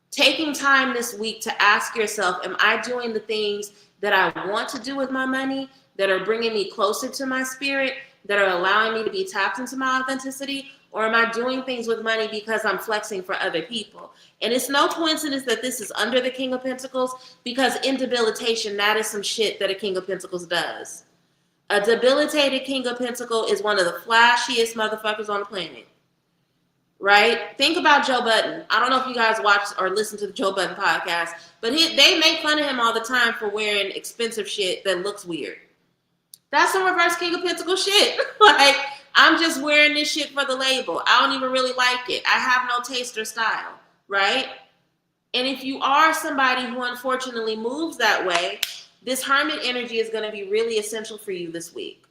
Taking time this week to ask yourself, am I doing the things that I want to do with my money, that are bringing me closer to my spirit, that are allowing me to be tapped into my authenticity? Or am I doing things with money because I'm flexing for other people? And it's no coincidence that this is under the King of Pentacles, because in debilitation, that is some shit that a King of Pentacles does. A debilitated King of Pentacles is one of the flashiest motherfuckers on the planet, right? Think about Joe Budden. I don't know if you guys watch or listen to the Joe Budden podcast, but they make fun of him all the time for wearing expensive shit that looks weird. That's some reverse King of Pentacles shit. Like, I'm just wearing this shit for the label. I don't even really like it. I have no taste or style, right? And if you are somebody who unfortunately moves that way, this Hermit energy is going to be really essential for you this week.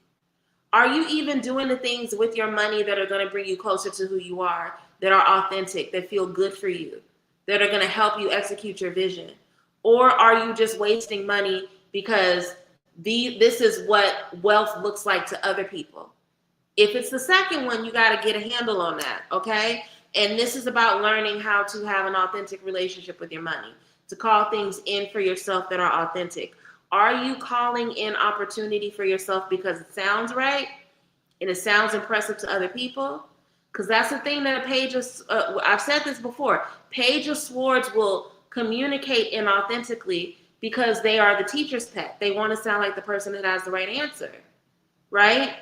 Are you even doing the things with your money that are going to bring you closer to who you are, that are authentic, that feel good for you, that are going to help you execute your vision? Or are you just wasting money because this is what wealth looks like to other people? If it's the second one, you got to get a handle on that, okay? And this is about learning how to have an authentic relationship with your money, to call things in for yourself that are authentic. Are you calling in opportunity for yourself because it sounds right and it sounds impressive to other people? Because that's the thing that a Page of, I've said this before, Page of Swords will communicate inauthentically because they are the teacher's pet. They want to sound like the person that has the right answer, right?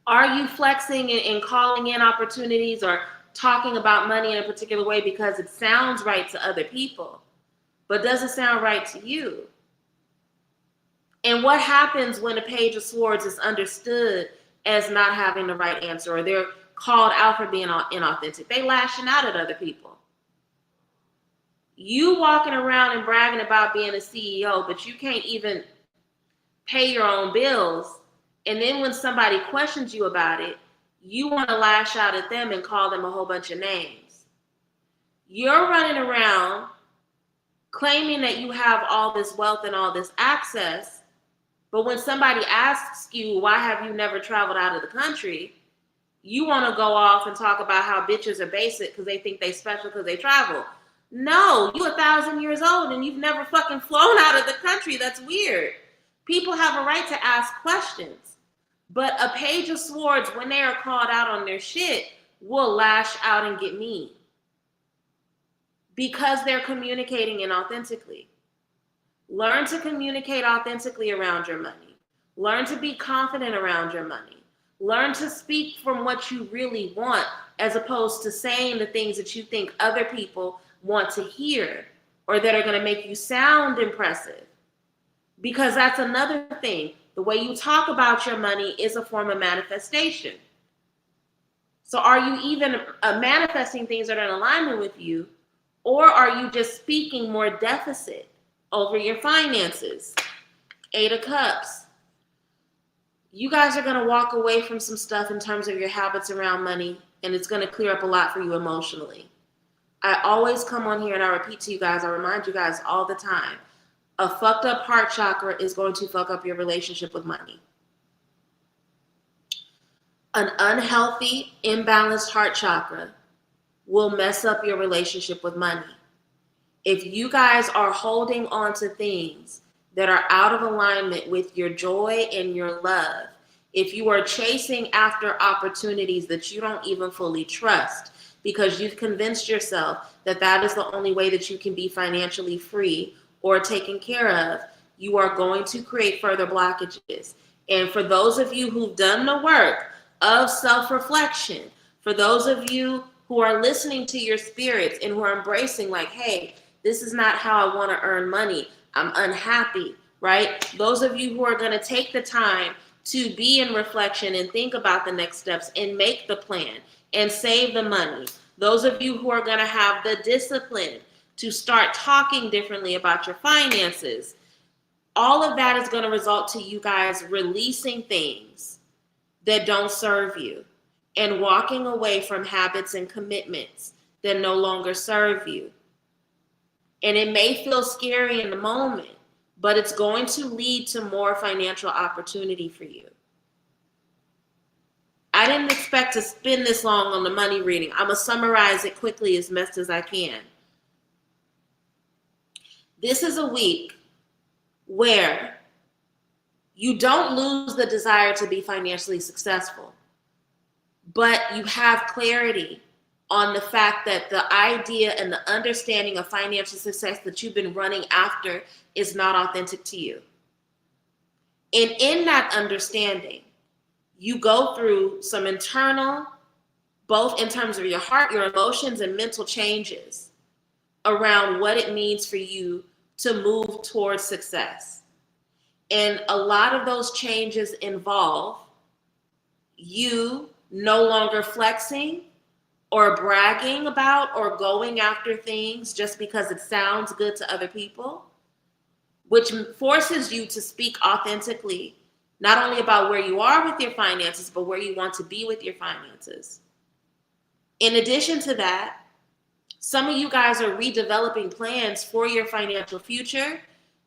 Are you flexing and calling in opportunities or talking about money in a particular way because it sounds right to other people, but doesn't sound right to you? And what happens when a Page of Swords is understood as not having the right answer, or they're called out for being inauthentic? They lashing out at other people. You walking around and bragging about being a CEO, but you can't even pay your own bills. And then when somebody questions you about it, you want to lash out at them and call them a whole bunch of names. You're running around claiming that you have all this wealth and all this access, but when somebody asks you, why have you never traveled out of the country? You want to go off and talk about how bitches are basic because they think they special because they travel. No, you 1,000 years old and you've never fucking flown out of the country. That's weird. People have a right to ask questions. But a Page of Swords, when they are called out on their shit, will lash out and get mean because they're communicating inauthentically. Learn to communicate authentically around your money. Learn to be confident around your money. Learn to speak from what you really want as opposed to saying the things that you think other people want to hear or that are going to make you sound impressive. Because that's another thing. The way you talk about your money is a form of manifestation. So are you even manifesting things that are in alignment with you, or are you just speaking more deficit over your finances? 8 of Cups. You guys are going to walk away from some stuff in terms of your habits around money, and it's going to clear up a lot for you emotionally. I always come on here and I repeat to you guys, I remind you guys all the time, a fucked up heart chakra is going to fuck up your relationship with money. An unhealthy, imbalanced heart chakra will mess up your relationship with money. If you guys are holding on to things that are out of alignment with your joy and your love, if you are chasing after opportunities that you don't even fully trust because you've convinced yourself that that is the only way that you can be financially free or taken care of, you are going to create further blockages. And for those of you who've done the work of self-reflection, for those of you who are listening to your spirits and who are embracing like, hey, this is not how I want to earn money. I'm unhappy, right? Those of you who are going to take the time to be in reflection and think about the next steps and make the plan and save the money. Those of you who are going to have the discipline to start talking differently about your finances. All of that is going to result to you guys releasing things that don't serve you and walking away from habits and commitments that no longer serve you. And it may feel scary in the moment, but it's going to lead to more financial opportunity for you. I didn't expect to spend this long on the money reading. I'm going to summarize it quickly as best as I can. This is a week where you don't lose the desire to be financially successful, but you have clarity on the fact that the idea and the understanding of financial success that you've been running after is not authentic to you. And in that understanding, you go through some internal, both in terms of your heart, your emotions, and mental changes around what it means for you to move towards success. And a lot of those changes involve you no longer flexing or bragging about or going after things just because it sounds good to other people, which forces you to speak authentically, not only about where you are with your finances, but where you want to be with your finances. In addition to that, some of you guys are redeveloping plans for your financial future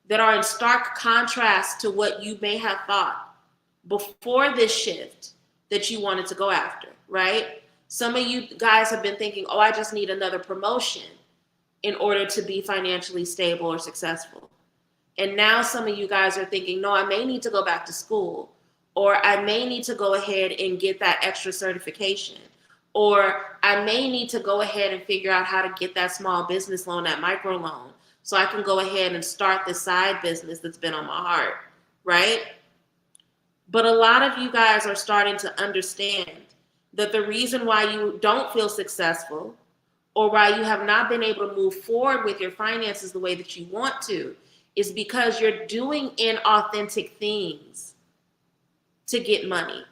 that are in stark contrast to what you may have thought before this shift that you wanted to go after, right? Some of you guys have been thinking, oh, I just need another promotion in order to be financially stable or successful. And now some of you guys are thinking, no, I may need to go back to school, or I may need to go ahead and get that extra certification, or I may need to go ahead and figure out how to get that small business loan, that micro loan, so I can go ahead and start this side business that's been on my heart, right? But a lot of you guys are starting to understand that the reason why you don't feel successful or why you have not been able to move forward with your finances the way that you want to is because you're doing inauthentic things to get money.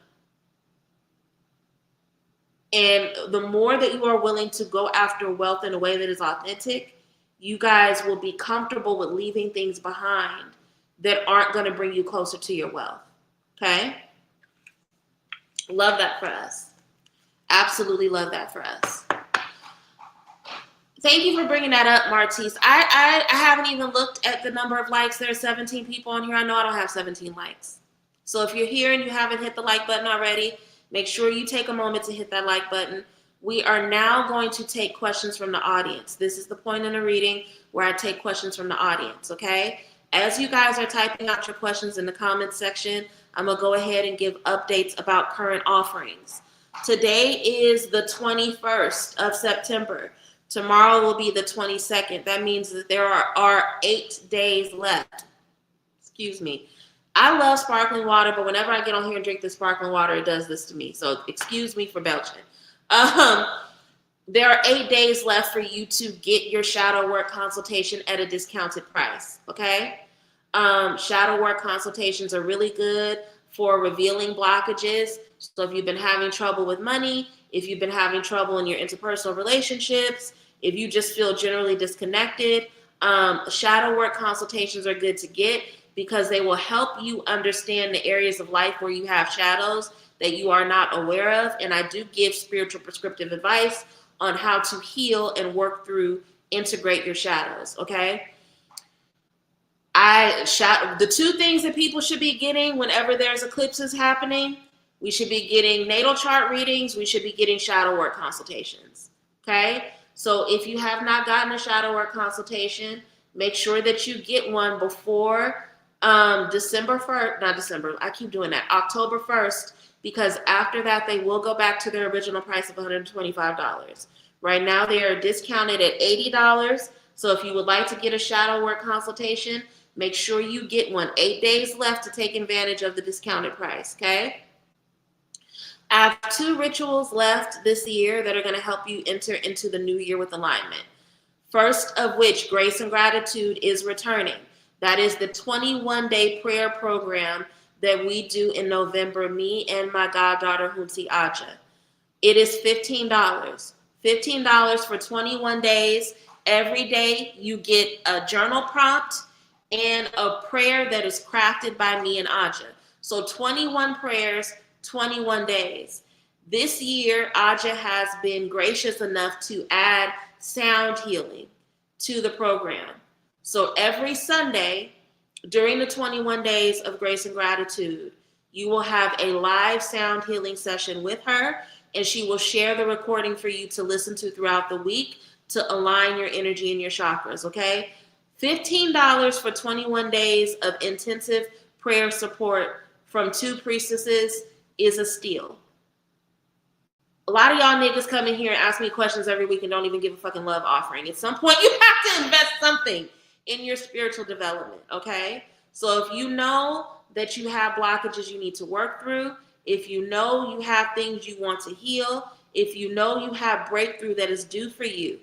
And the more that you are willing to go after wealth in a way that is authentic, you guys will be comfortable with leaving things behind that aren't going to bring you closer to your wealth. Okay? Love that for us. Absolutely love that for us. Thank you for bringing that up, Martise. I haven't even looked at the number of likes. There are 17 people on here. I know I don't have 17 likes. So if you're here and you haven't hit the like button already, make sure you take a moment to hit that like button. We are now going to take questions from the audience. This is the point in the reading where I take questions from the audience, okay? As you guys are typing out your questions in the comments section, I'm going to go ahead and give updates about current offerings. Today is the 21st of September. Tomorrow will be the 22nd. That means that there are 8 days left. Excuse me. I love sparkling water, but whenever I get on here and drink the sparkling water, it does this to me. So excuse me for belching. There are 8 days left for you to get your shadow work consultation at a discounted price, okay? Shadow work consultations are really good for revealing blockages. So if you've been having trouble with money, if you've been having trouble in your interpersonal relationships, if you just feel generally disconnected, shadow work consultations are good to get because they will help you understand the areas of life where you have shadows that you are not aware of. And I do give spiritual prescriptive advice on how to heal and work through, integrate your shadows, okay? The two things that people should be getting whenever there's eclipses happening, we should be getting natal chart readings, we should be getting shadow work consultations, okay? So if you have not gotten a shadow work consultation, make sure that you get one before December 1st, not December, I keep doing that, October 1st, because after that, they will go back to their original price of $125. Right now, they are discounted at $80. So if you would like to get a shadow work consultation, make sure you get one. 8 days left to take advantage of the discounted price, okay? I have 2 rituals left this year that are going to help you enter into the new year with alignment. First of which, Grace and Gratitude is returning. That is the 21-day prayer program that we do in November, me and my goddaughter, Hunsi Aja. It is $15. $15 for 21 days. Every day you get a journal prompt and a prayer that is crafted by me and Aja. So 21 prayers, 21 days. This year, Aja has been gracious enough to add sound healing to the program. So every Sunday during the 21 days of Grace and Gratitude, you will have a live sound healing session with her, and she will share the recording for you to listen to throughout the week to align your energy and your chakras, okay? $15 for 21 days of intensive prayer support from 2 priestesses is a steal. A lot of y'all niggas come in here and ask me questions every week and don't even give a fucking love offering. At some point, you have to invest something in your spiritual development, okay? So if you know that you have blockages you need to work through, if you know you have things you want to heal, if you know you have breakthrough that is due for you,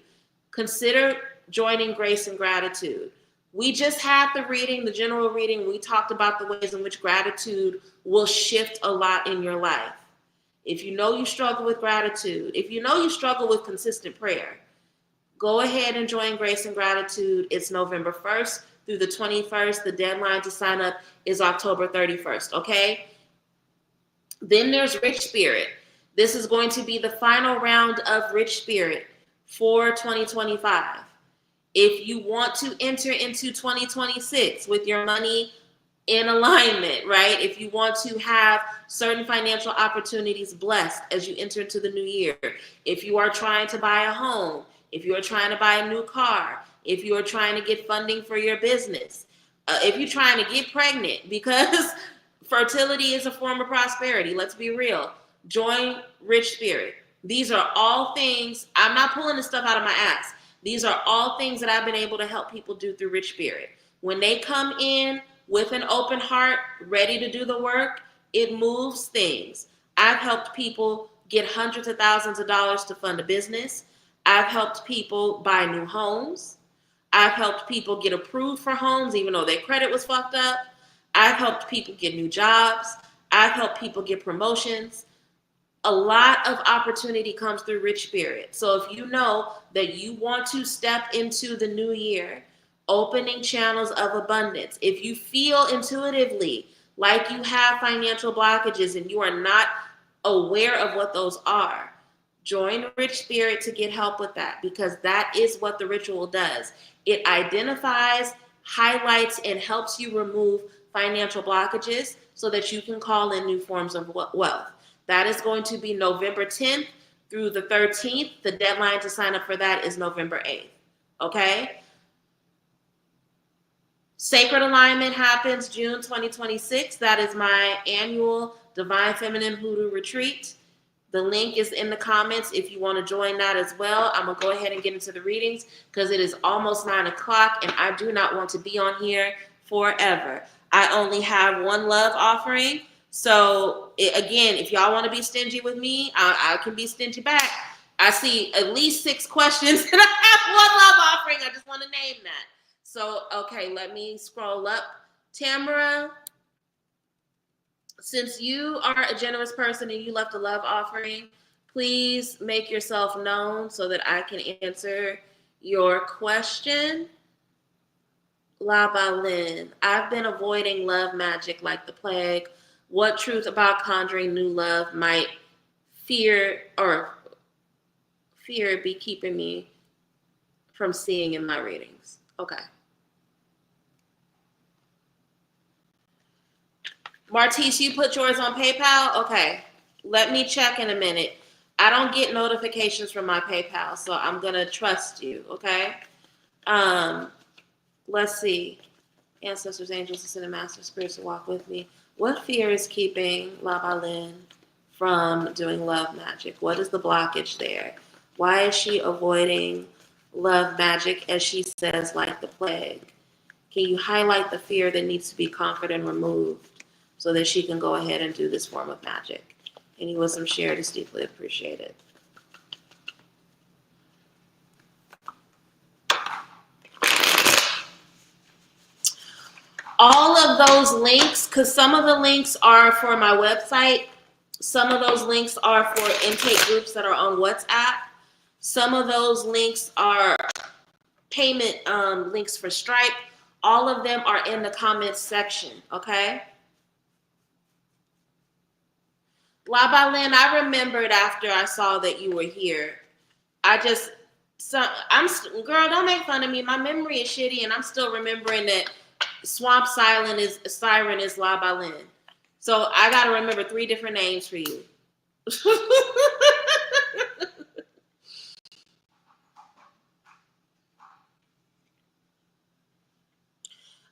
consider joining Grace and Gratitude. We just had the reading, the general reading. We talked about the ways in which gratitude will shift a lot in your life. If you know you struggle with gratitude, if you know you struggle with consistent prayer, go ahead and join Grace and Gratitude. It's November 1st through the 21st. The deadline to sign up is October 31st, okay? Then there's Rich Spirit. This is going to be the final round of Rich Spirit for 2025. If you want to enter into 2026 with your money in alignment, right? If you want to have certain financial opportunities blessed as you enter into the new year, if you are trying to buy a home, if you are trying to buy a new car, if you are trying to get funding for your business, if you're trying to get pregnant, because fertility is a form of prosperity, let's be real, join Rich Spirit. These are all things, I'm not pulling this stuff out of my ass. These are all things that I've been able to help people do through Rich Spirit. When they come in with an open heart, ready to do the work, it moves things. I've helped people get hundreds of thousands of dollars to fund a business. I've helped people buy new homes. I've helped people get approved for homes, even though their credit was fucked up. I've helped people get new jobs. I've helped people get promotions. A lot of opportunity comes through Rich Spirit. So if you know that you want to step into the new year, opening channels of abundance, if you feel intuitively like you have financial blockages and you are not aware of what those are, join Rich Spirit to get help with that, because that is what the ritual does. It identifies, highlights, and helps you remove financial blockages so that you can call in new forms of wealth. That is going to be November 10th through the 13th. The deadline to sign up for that is November 8th. Okay? Sacred Alignment happens June 2026. That is my annual Divine Feminine Hoodoo Retreat. The link is in the comments if you want to join that as well. I'm going to go ahead and get into the readings because it is almost 9 o'clock and I do not want to be on here forever. I only have one love offering. So again, if y'all want to be stingy with me, I can be stingy back. I see at least 6 questions and I have one love offering. I just want to name that. So, okay, let me scroll up. Tamara, since you are a generous person and you left a love offering, Please make yourself known so that I can answer your question. La Balin, I've been avoiding love magic like the plague. What truth about conjuring new love might fear be keeping me from seeing in my readings? Okay. Martise, you put yours on PayPal? Okay. Let me check in a minute. I don't get notifications from my PayPal, so I'm going to trust you, okay? Let's see. Ancestors, angels, ascended master, spirits to walk with me. What fear is keeping La Balin from doing love magic? What is the blockage there? Why is she avoiding love magic, as she says, like the plague? Can you highlight the fear that needs to be conquered and removed so that she can go ahead and do this form of magic? Any wisdom shared is deeply appreciated. All of those links, because some of the links are for my website, some of those links are for intake groups that are on WhatsApp, some of those links are payment links for Stripe. All of them are in the comments section, okay? La Balin, I remembered after I saw that you were here. Girl, don't make fun of me. My memory is shitty, and I'm still remembering that Swamp Siren is La Balin. So I got to remember 3 different names for you.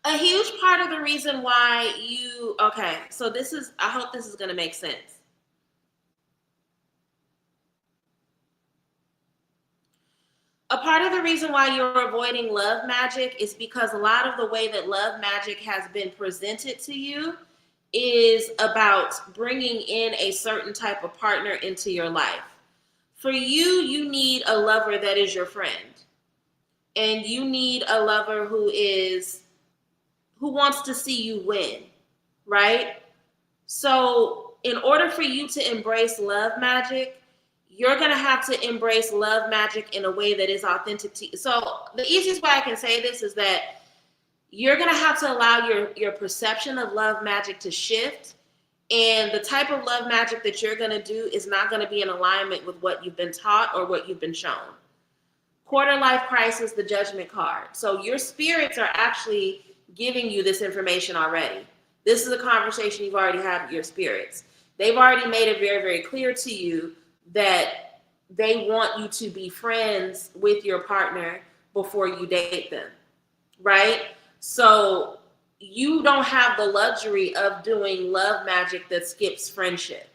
A huge part of the reason why so I hope this is going to make sense. A part of the reason why you're avoiding love magic is because a lot of the way that love magic has been presented to you is about bringing in a certain type of partner into your life. For you, you need a lover that is your friend. And you need a lover who wants to see you win, right? So in order for you to embrace love magic, you're going to have to embrace love magic in a way that is authentic to you. So the easiest way I can say this is that you're going to have to allow your perception of love magic to shift. And the type of love magic that you're going to do is not going to be in alignment with what you've been taught or what you've been shown. Quarter life crisis, the judgment card. So your spirits are actually giving you this information already. This is a conversation you've already had with your spirits. They've already made it very, very clear to you that they want you to be friends with your partner before you date them, right? So you don't have the luxury of doing love magic that skips friendship.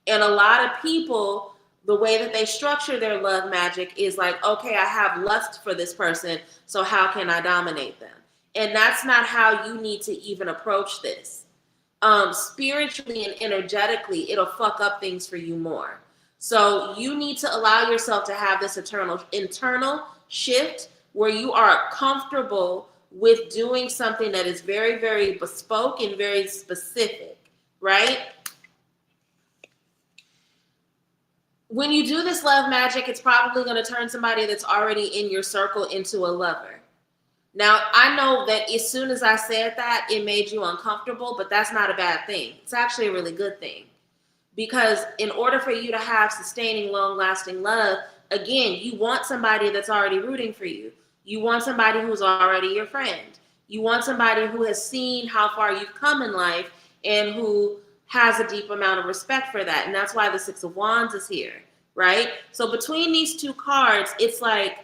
And a lot of people, the way that they structure their love magic is like, okay, I have lust for this person, so how can I dominate them? And that's not how you need to even approach this. Spiritually and energetically, it'll fuck up things for you more. So you need to allow yourself to have this internal shift where you are comfortable with doing something that is very, very bespoke and very specific, right? When you do this love magic, it's probably going to turn somebody that's already in your circle into a lover. Now, I know that as soon as I said that, it made you uncomfortable, but that's not a bad thing. It's actually a really good thing. Because in order for you to have sustaining, long-lasting love, again, you want somebody that's already rooting for you. You want somebody who's already your friend. You want somebody who has seen how far you've come in life and who has a deep amount of respect for that. And that's why the 6 of Wands is here, right? So between these 2 cards, it's like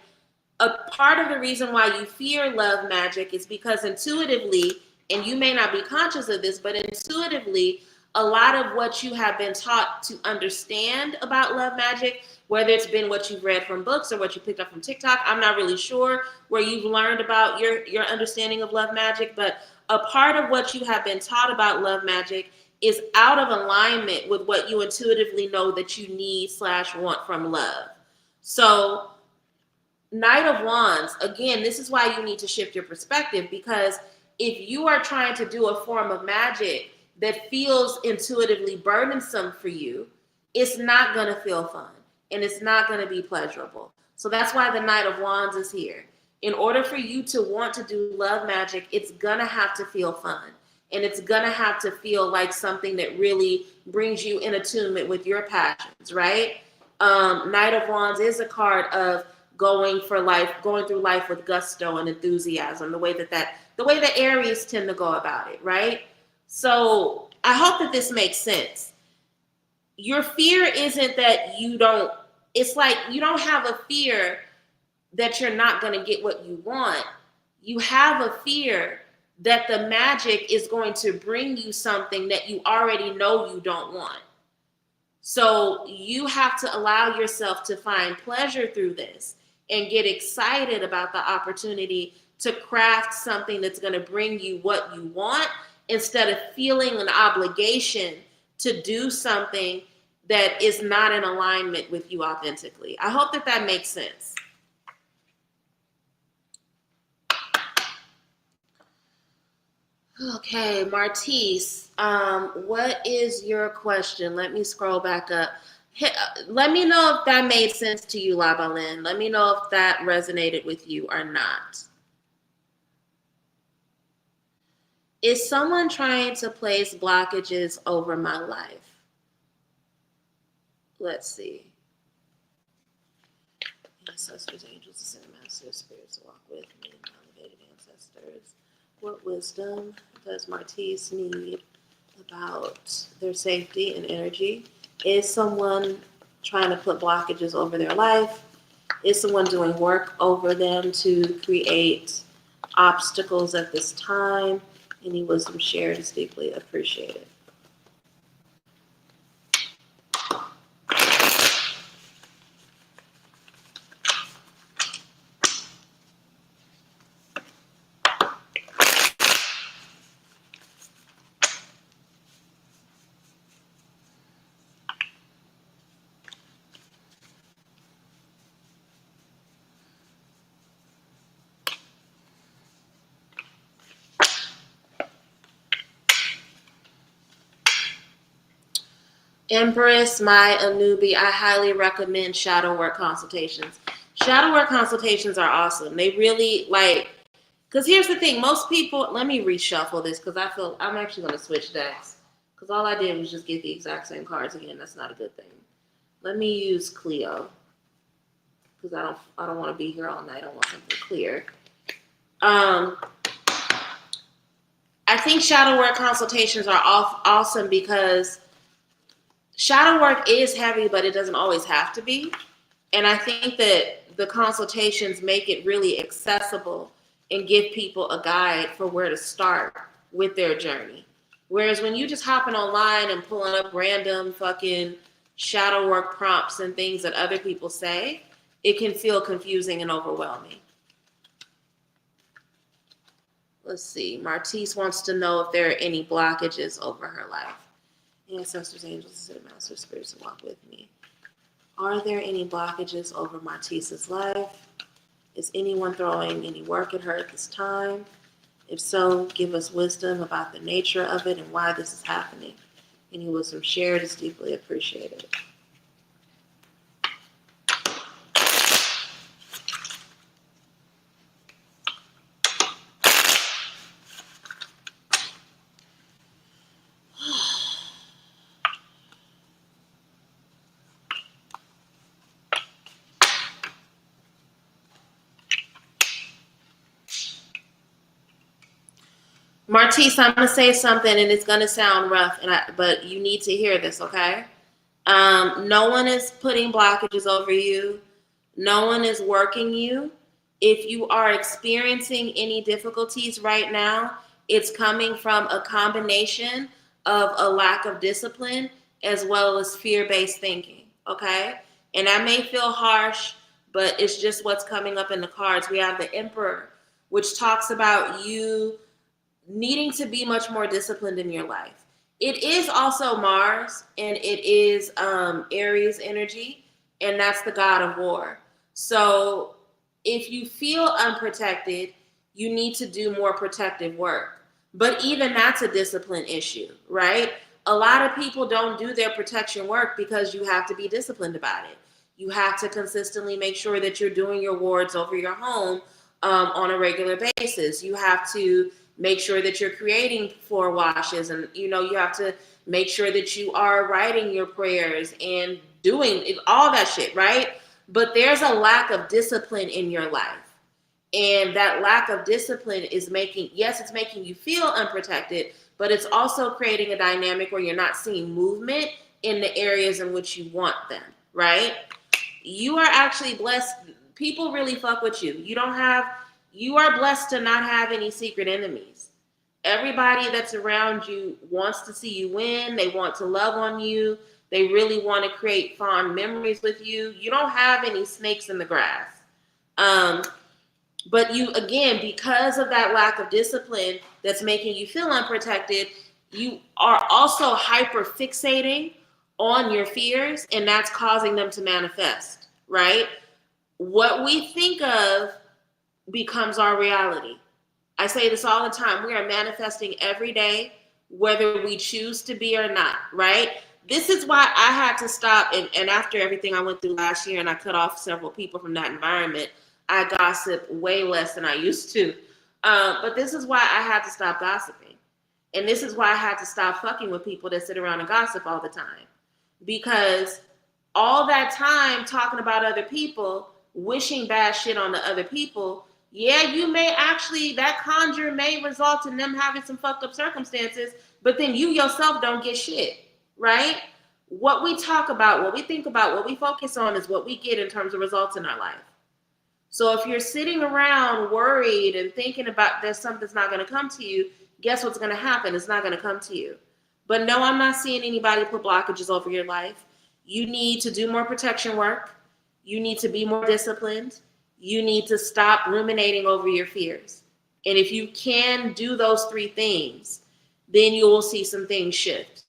a part of the reason why you fear love magic is because intuitively, and you may not be conscious of this, but intuitively, a lot of what you have been taught to understand about love magic, whether it's been what you've read from books or what you picked up from TikTok, I'm not really sure where you've learned about your understanding of love magic, but a part of what you have been taught about love magic is out of alignment with what you intuitively know that you need / want from love. So Knight of Wands, again, this is why you need to shift your perspective, because if you are trying to do a form of magic that feels intuitively burdensome for you, it's not going to feel fun. and it's not going to be pleasurable. So that's why the Knight of Wands is here. In order for you to want to do love magic, it's going to have to feel fun. And it's going to have to feel like something that really brings you in attunement with your passions, right? Knight of Wands is a card of going through life with gusto and enthusiasm, the way that Aries tend to go about it, right? So I hope that this makes sense. Your fear isn't that it's like you don't have a fear that you're not going to get what you want. You have a fear that the magic is going to bring you something that you already know you don't want. So you have to allow yourself to find pleasure through this and get excited about the opportunity to craft something that's going to bring you what you want, instead of feeling an obligation to do something that is not in alignment with you authentically. I hope that makes sense. Okay, Martise, what is your question? Let me scroll back up. Let me know if that made sense to you, Labalin. Let me know if that resonated with you or not. Is someone trying to place blockages over my life? Let's see. Ancestors, angels, ascended masters, spirits walk with me, elevated ancestors. What wisdom does Martise need about their safety and energy? Is someone trying to put blockages over their life? Is someone doing work over them to create obstacles at this time? Any wisdom shared is deeply appreciated. Empress, my Anubi, I highly recommend shadow work consultations. Shadow work consultations are awesome. They really because here's the thing, most people, let me reshuffle this because I feel I'm actually going to switch decks, because all I did was just get the exact same cards again. That's not a good thing. Let me use Cleo because I don't want to be here all night. I want something clear. I think shadow work consultations are awesome because shadow work is heavy, but it doesn't always have to be. And I think that the consultations make it really accessible and give people a guide for where to start with their journey. Whereas when you just hopping online and pulling up random fucking shadow work prompts and things that other people say, it can feel confusing and overwhelming. Let's see. Martise wants to know if there are any blockages over her life. Ancestors, angels, ascended masters, spirits that walk with me. Are there any blockages over Martise's life? Is anyone throwing any work at her at this time? If so, give us wisdom about the nature of it and why this is happening. Any wisdom shared is deeply appreciated. Martise, I'm going to say something and it's going to sound rough, but you need to hear this, okay? No one is putting blockages over you. No one is working you. If you are experiencing any difficulties right now, it's coming from a combination of a lack of discipline as well as fear-based thinking, okay? And that may feel harsh, but it's just what's coming up in the cards. We have the Emperor, which talks about you needing to be much more disciplined in your life. It is also Mars, and it is Aries energy, and that's the god of war. So if you feel unprotected, you need to do more protective work. But even that's a discipline issue, right? A lot of people don't do their protection work because you have to be disciplined about it. You have to consistently make sure that you're doing your wards over your home on a regular basis. You have to make sure that you're creating floor washes, and you have to make sure that you are writing your prayers and doing all that shit, right? But there's a lack of discipline in your life. And that lack of discipline is it's making you feel unprotected, but it's also creating a dynamic where you're not seeing movement in the areas in which you want them, right? You are actually blessed. People really fuck with you. You are blessed to not have any secret enemies. Everybody that's around you wants to see you win. They want to love on you. They really want to create fond memories with you. You don't have any snakes in the grass. But you, again, because of that lack of discipline that's making you feel unprotected, you are also hyper fixating on your fears, and that's causing them to manifest, right? What we think of becomes our reality. I say this all the time. We are manifesting every day, whether we choose to be or not, right? This is why I had to stop. And after everything I went through last year and I cut off several people from that environment, I gossip way less than I used to. But this is why I had to stop gossiping. And this is why I had to stop fucking with people that sit around and gossip all the time. Because all that time talking about other people, wishing bad shit on the other people, yeah, you may actually, that conjure may result in them having some fucked up circumstances, but then you yourself don't get shit, right? What we talk about, what we think about, what we focus on is what we get in terms of results in our life. So if you're sitting around worried and thinking about there's something's not going to come to you, guess what's going to happen? It's not going to come to you. But no, I'm not seeing anybody put blockages over your life. You need to do more protection work. You need to be more disciplined. You need to stop ruminating over your fears. And if you can do those 3 things, then you will see some things shift.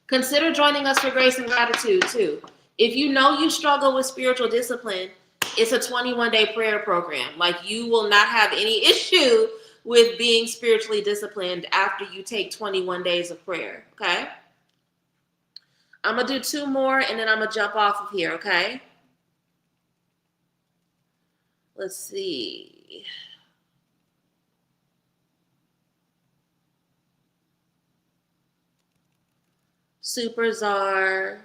Consider joining us for Grace and Gratitude too. If you know you struggle with spiritual discipline, it's a 21-day prayer program. Like, you will not have any issue with being spiritually disciplined after you take 21 days of prayer, okay? I'm going to do 2 more and then I'm going to jump off of here, okay? Let's see. Super Czar.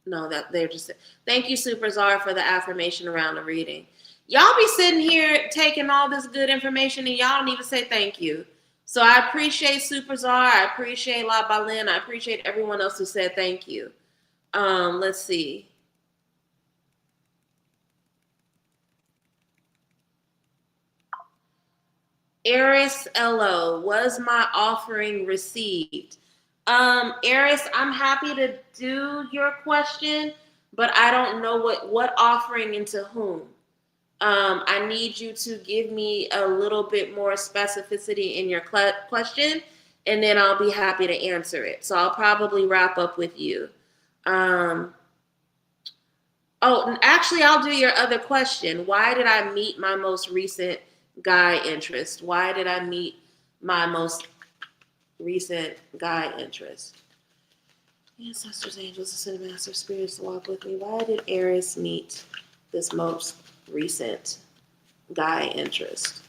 No, that they're just, thank you, Super Czar, for the affirmation around the reading. Y'all be sitting here taking all this good information and y'all don't even say thank you. So I appreciate Super Czar. I appreciate La Balin. I appreciate everyone else who said thank you. Let's see. Eris LO, was my offering received? Eris, I'm happy to do your question, but I don't know what offering and to whom. I need you to give me a little bit more specificity in your question, and then I'll be happy to answer it. So I'll probably wrap up with you. Oh, actually, I'll do your other question. Why did I meet my most recent guy interest? Why did I meet my most recent guy interest? Ancestors, angels, ascended master spirits to walk with me. Why did Eris meet this most recent guy interest?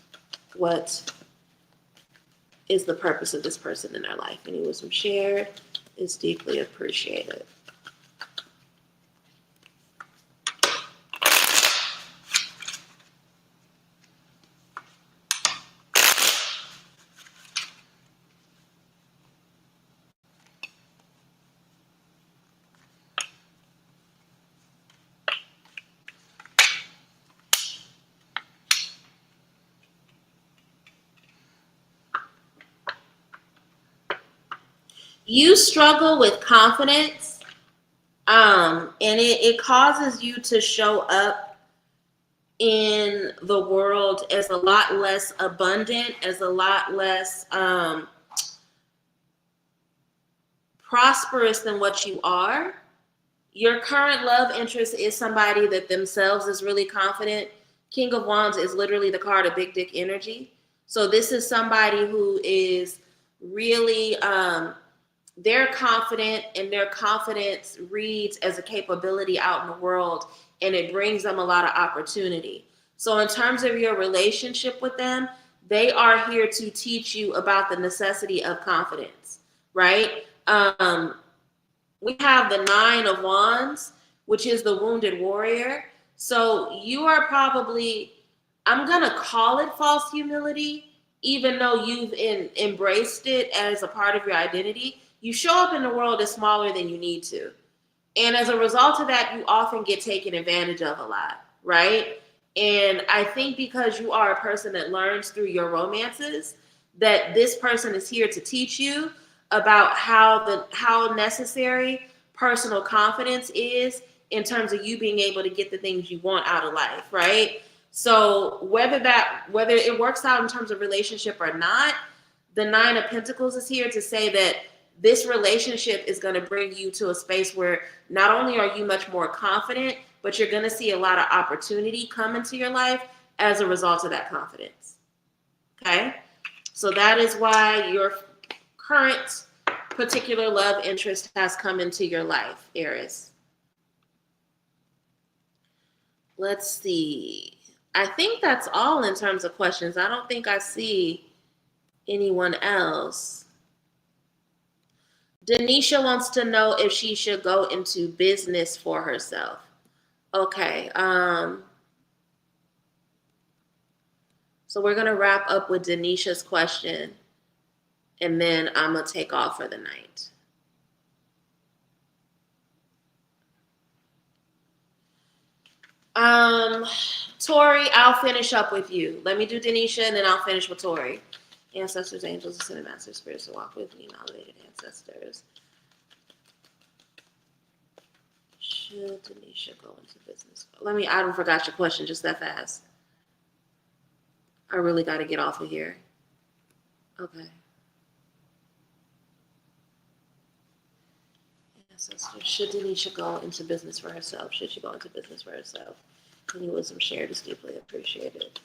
What is the purpose of this person in their life? Any wisdom shared is deeply appreciated. You struggle with confidence, and it causes you to show up in the world as a lot less abundant, as a lot less prosperous than what you are. Your current love interest is somebody that themselves is really confident. King of Wands is literally the card of big dick energy. So this is somebody who is really they're confident, and their confidence reads as a capability out in the world, and it brings them a lot of opportunity. So in terms of your relationship with them, they are here to teach you about the necessity of confidence, right? We have the Nine of Wands, which is the wounded warrior. So you are probably, I'm going to call it false humility, even though you've embraced it as a part of your identity. You show up in the world as smaller than you need to. And as a result of that, you often get taken advantage of a lot, right? And I think because you are a person that learns through your romances, that this person is here to teach you about how necessary personal confidence is in terms of you being able to get the things you want out of life, right? So whether it works out in terms of relationship or not, the Nine of Pentacles is here to say that this relationship is going to bring you to a space where not only are you much more confident, but you're going to see a lot of opportunity come into your life as a result of that confidence. Okay? So that is why your current particular love interest has come into your life, Aries. Let's see. I think that's all in terms of questions. I don't think I see anyone else. Denisha wants to know if she should go into business for herself. Okay. So we're going to wrap up with Denisha's question, and then I'm going to take off for the night. Tori, I'll finish up with you. Let me do Denisha, and then I'll finish with Tori. Ancestors, angels, ascended masters, spirits to walk with me, and elevated ancestors. Should Denisha go into business? I don't forgot your question just that fast. I really got to get off of here. Okay. Ancestors, should Denisha go into business for herself? Should she go into business for herself? Any wisdom shared is deeply appreciated.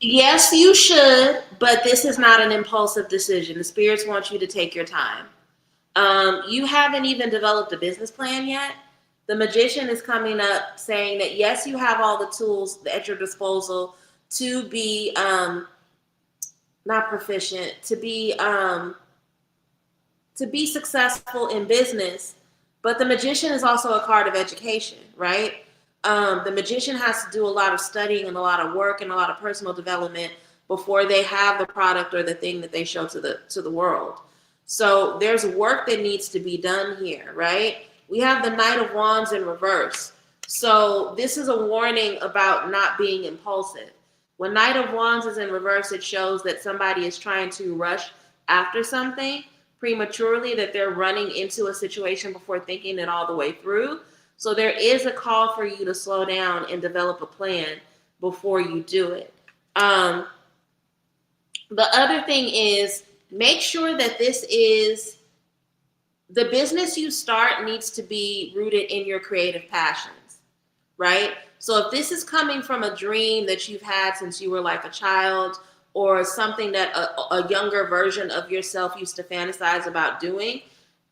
Yes, you should, but this is not an impulsive decision. The spirits want you to take your time. You haven't even developed a business plan yet. The magician is coming up saying that yes, you have all the tools at your disposal to be not proficient, to be successful in business. But the magician is also a card of education, right? The magician has to do a lot of studying and a lot of work and a lot of personal development before they have the product or the thing that they show to the world. So there's work that needs to be done here, right? We have the Knight of Wands in reverse. So this is a warning about not being impulsive. When Knight of Wands is in reverse, it shows that somebody is trying to rush after something prematurely, that they're running into a situation before thinking it all the way through. So there is a call for you to slow down and develop a plan before you do it. The other thing is, make sure that the business you start needs to be rooted in your creative passions, right? So if this is coming from a dream that you've had since you were like a child, or something that a younger version of yourself used to fantasize about doing,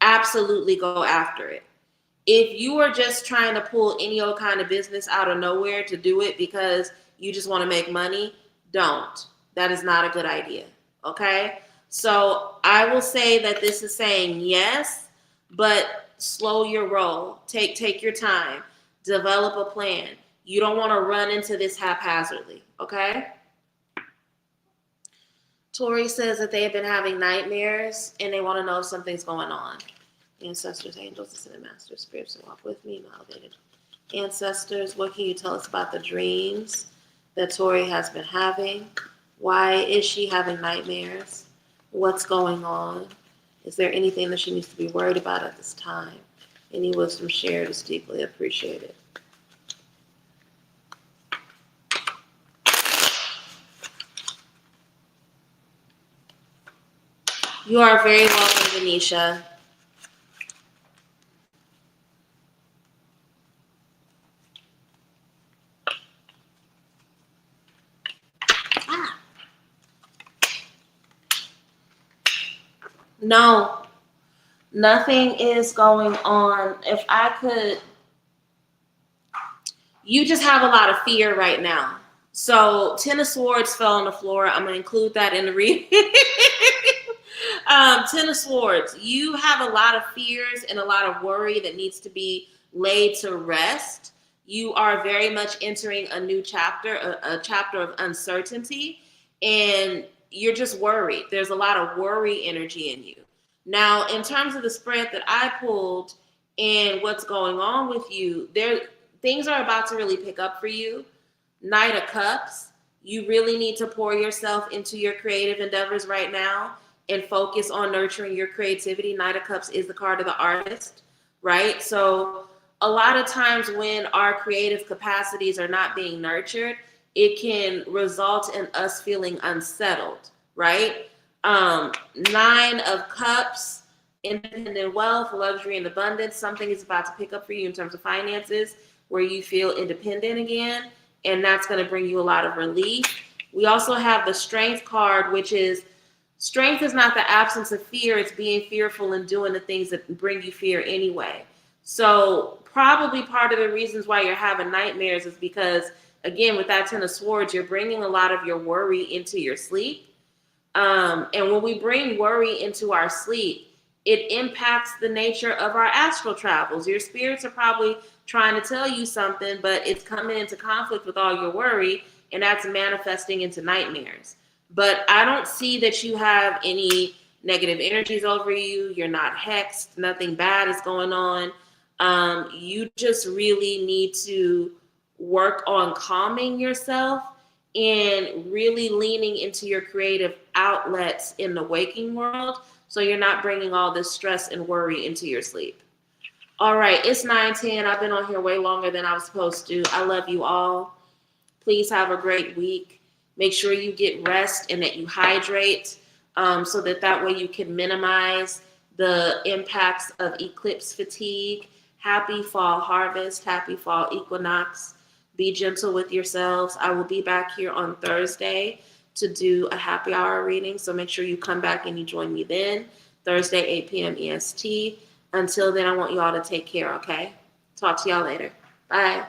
absolutely go after it. If you are just trying to pull any old kind of business out of nowhere to do it because you just want to make money, don't. That is not a good idea, okay? So I will say that this is saying yes, but slow your roll. Take your time. Develop a plan. You don't want to run into this haphazardly, okay? Tori says that they have been having nightmares and they want to know if something's going on. Ancestors, angels, ascended masters, spirits to walk with me, my elevated ancestors. What can you tell us about the dreams that Tori has been having? Why is she having nightmares? What's going on? Is there anything that she needs to be worried about at this time? Any wisdom shared is deeply appreciated. You are very welcome, Denisha. Ah. No, nothing is going on. If I could, you just have a lot of fear right now. So, Ten of Swords fell on the floor. I'm going to include that in the reading. Ten of Swords, you have a lot of fears and a lot of worry that needs to be laid to rest. You are very much entering a new chapter, a chapter of uncertainty, and you're just worried. There's a lot of worry energy in you. Now, in terms of the spread that I pulled and what's going on with you, there things are about to really pick up for you. Knight of Cups, you really need to pour yourself into your creative endeavors right now and focus on nurturing your creativity. Knight of Cups is the card of the artist, right? So a lot of times when our creative capacities are not being nurtured, it can result in us feeling unsettled, right? Nine of Cups, independent wealth, luxury, and abundance. Something is about to pick up for you in terms of finances where you feel independent again, and that's going to bring you a lot of relief. We also have the Strength card, which is strength is not the absence of fear. It's being fearful and doing the things that bring you fear anyway. So probably part of the reasons why you're having nightmares is because, again, with that Ten of Swords, you're bringing a lot of your worry into your sleep. And when we bring worry into our sleep, it impacts the nature of our astral travels. Your spirits are probably trying to tell you something, but it's coming into conflict with all your worry, and that's manifesting into nightmares. But I don't see that you have any negative energies over you. You're not hexed. Nothing bad is going on. You just really need to work on calming yourself and really leaning into your creative outlets in the waking world so you're not bringing all this stress and worry into your sleep. All right, it's 9:10. I've been on here way longer than I was supposed to. I love you all. Please have a great week. Make sure you get rest and that you hydrate so that way you can minimize the impacts of eclipse fatigue. Happy fall harvest. Happy fall equinox. Be gentle with yourselves. I will be back here on Thursday to do a happy hour reading. So make sure you come back and you join me then. Thursday, 8 p.m. EST. Until then, I want you all to take care, okay? Talk to y'all later. Bye.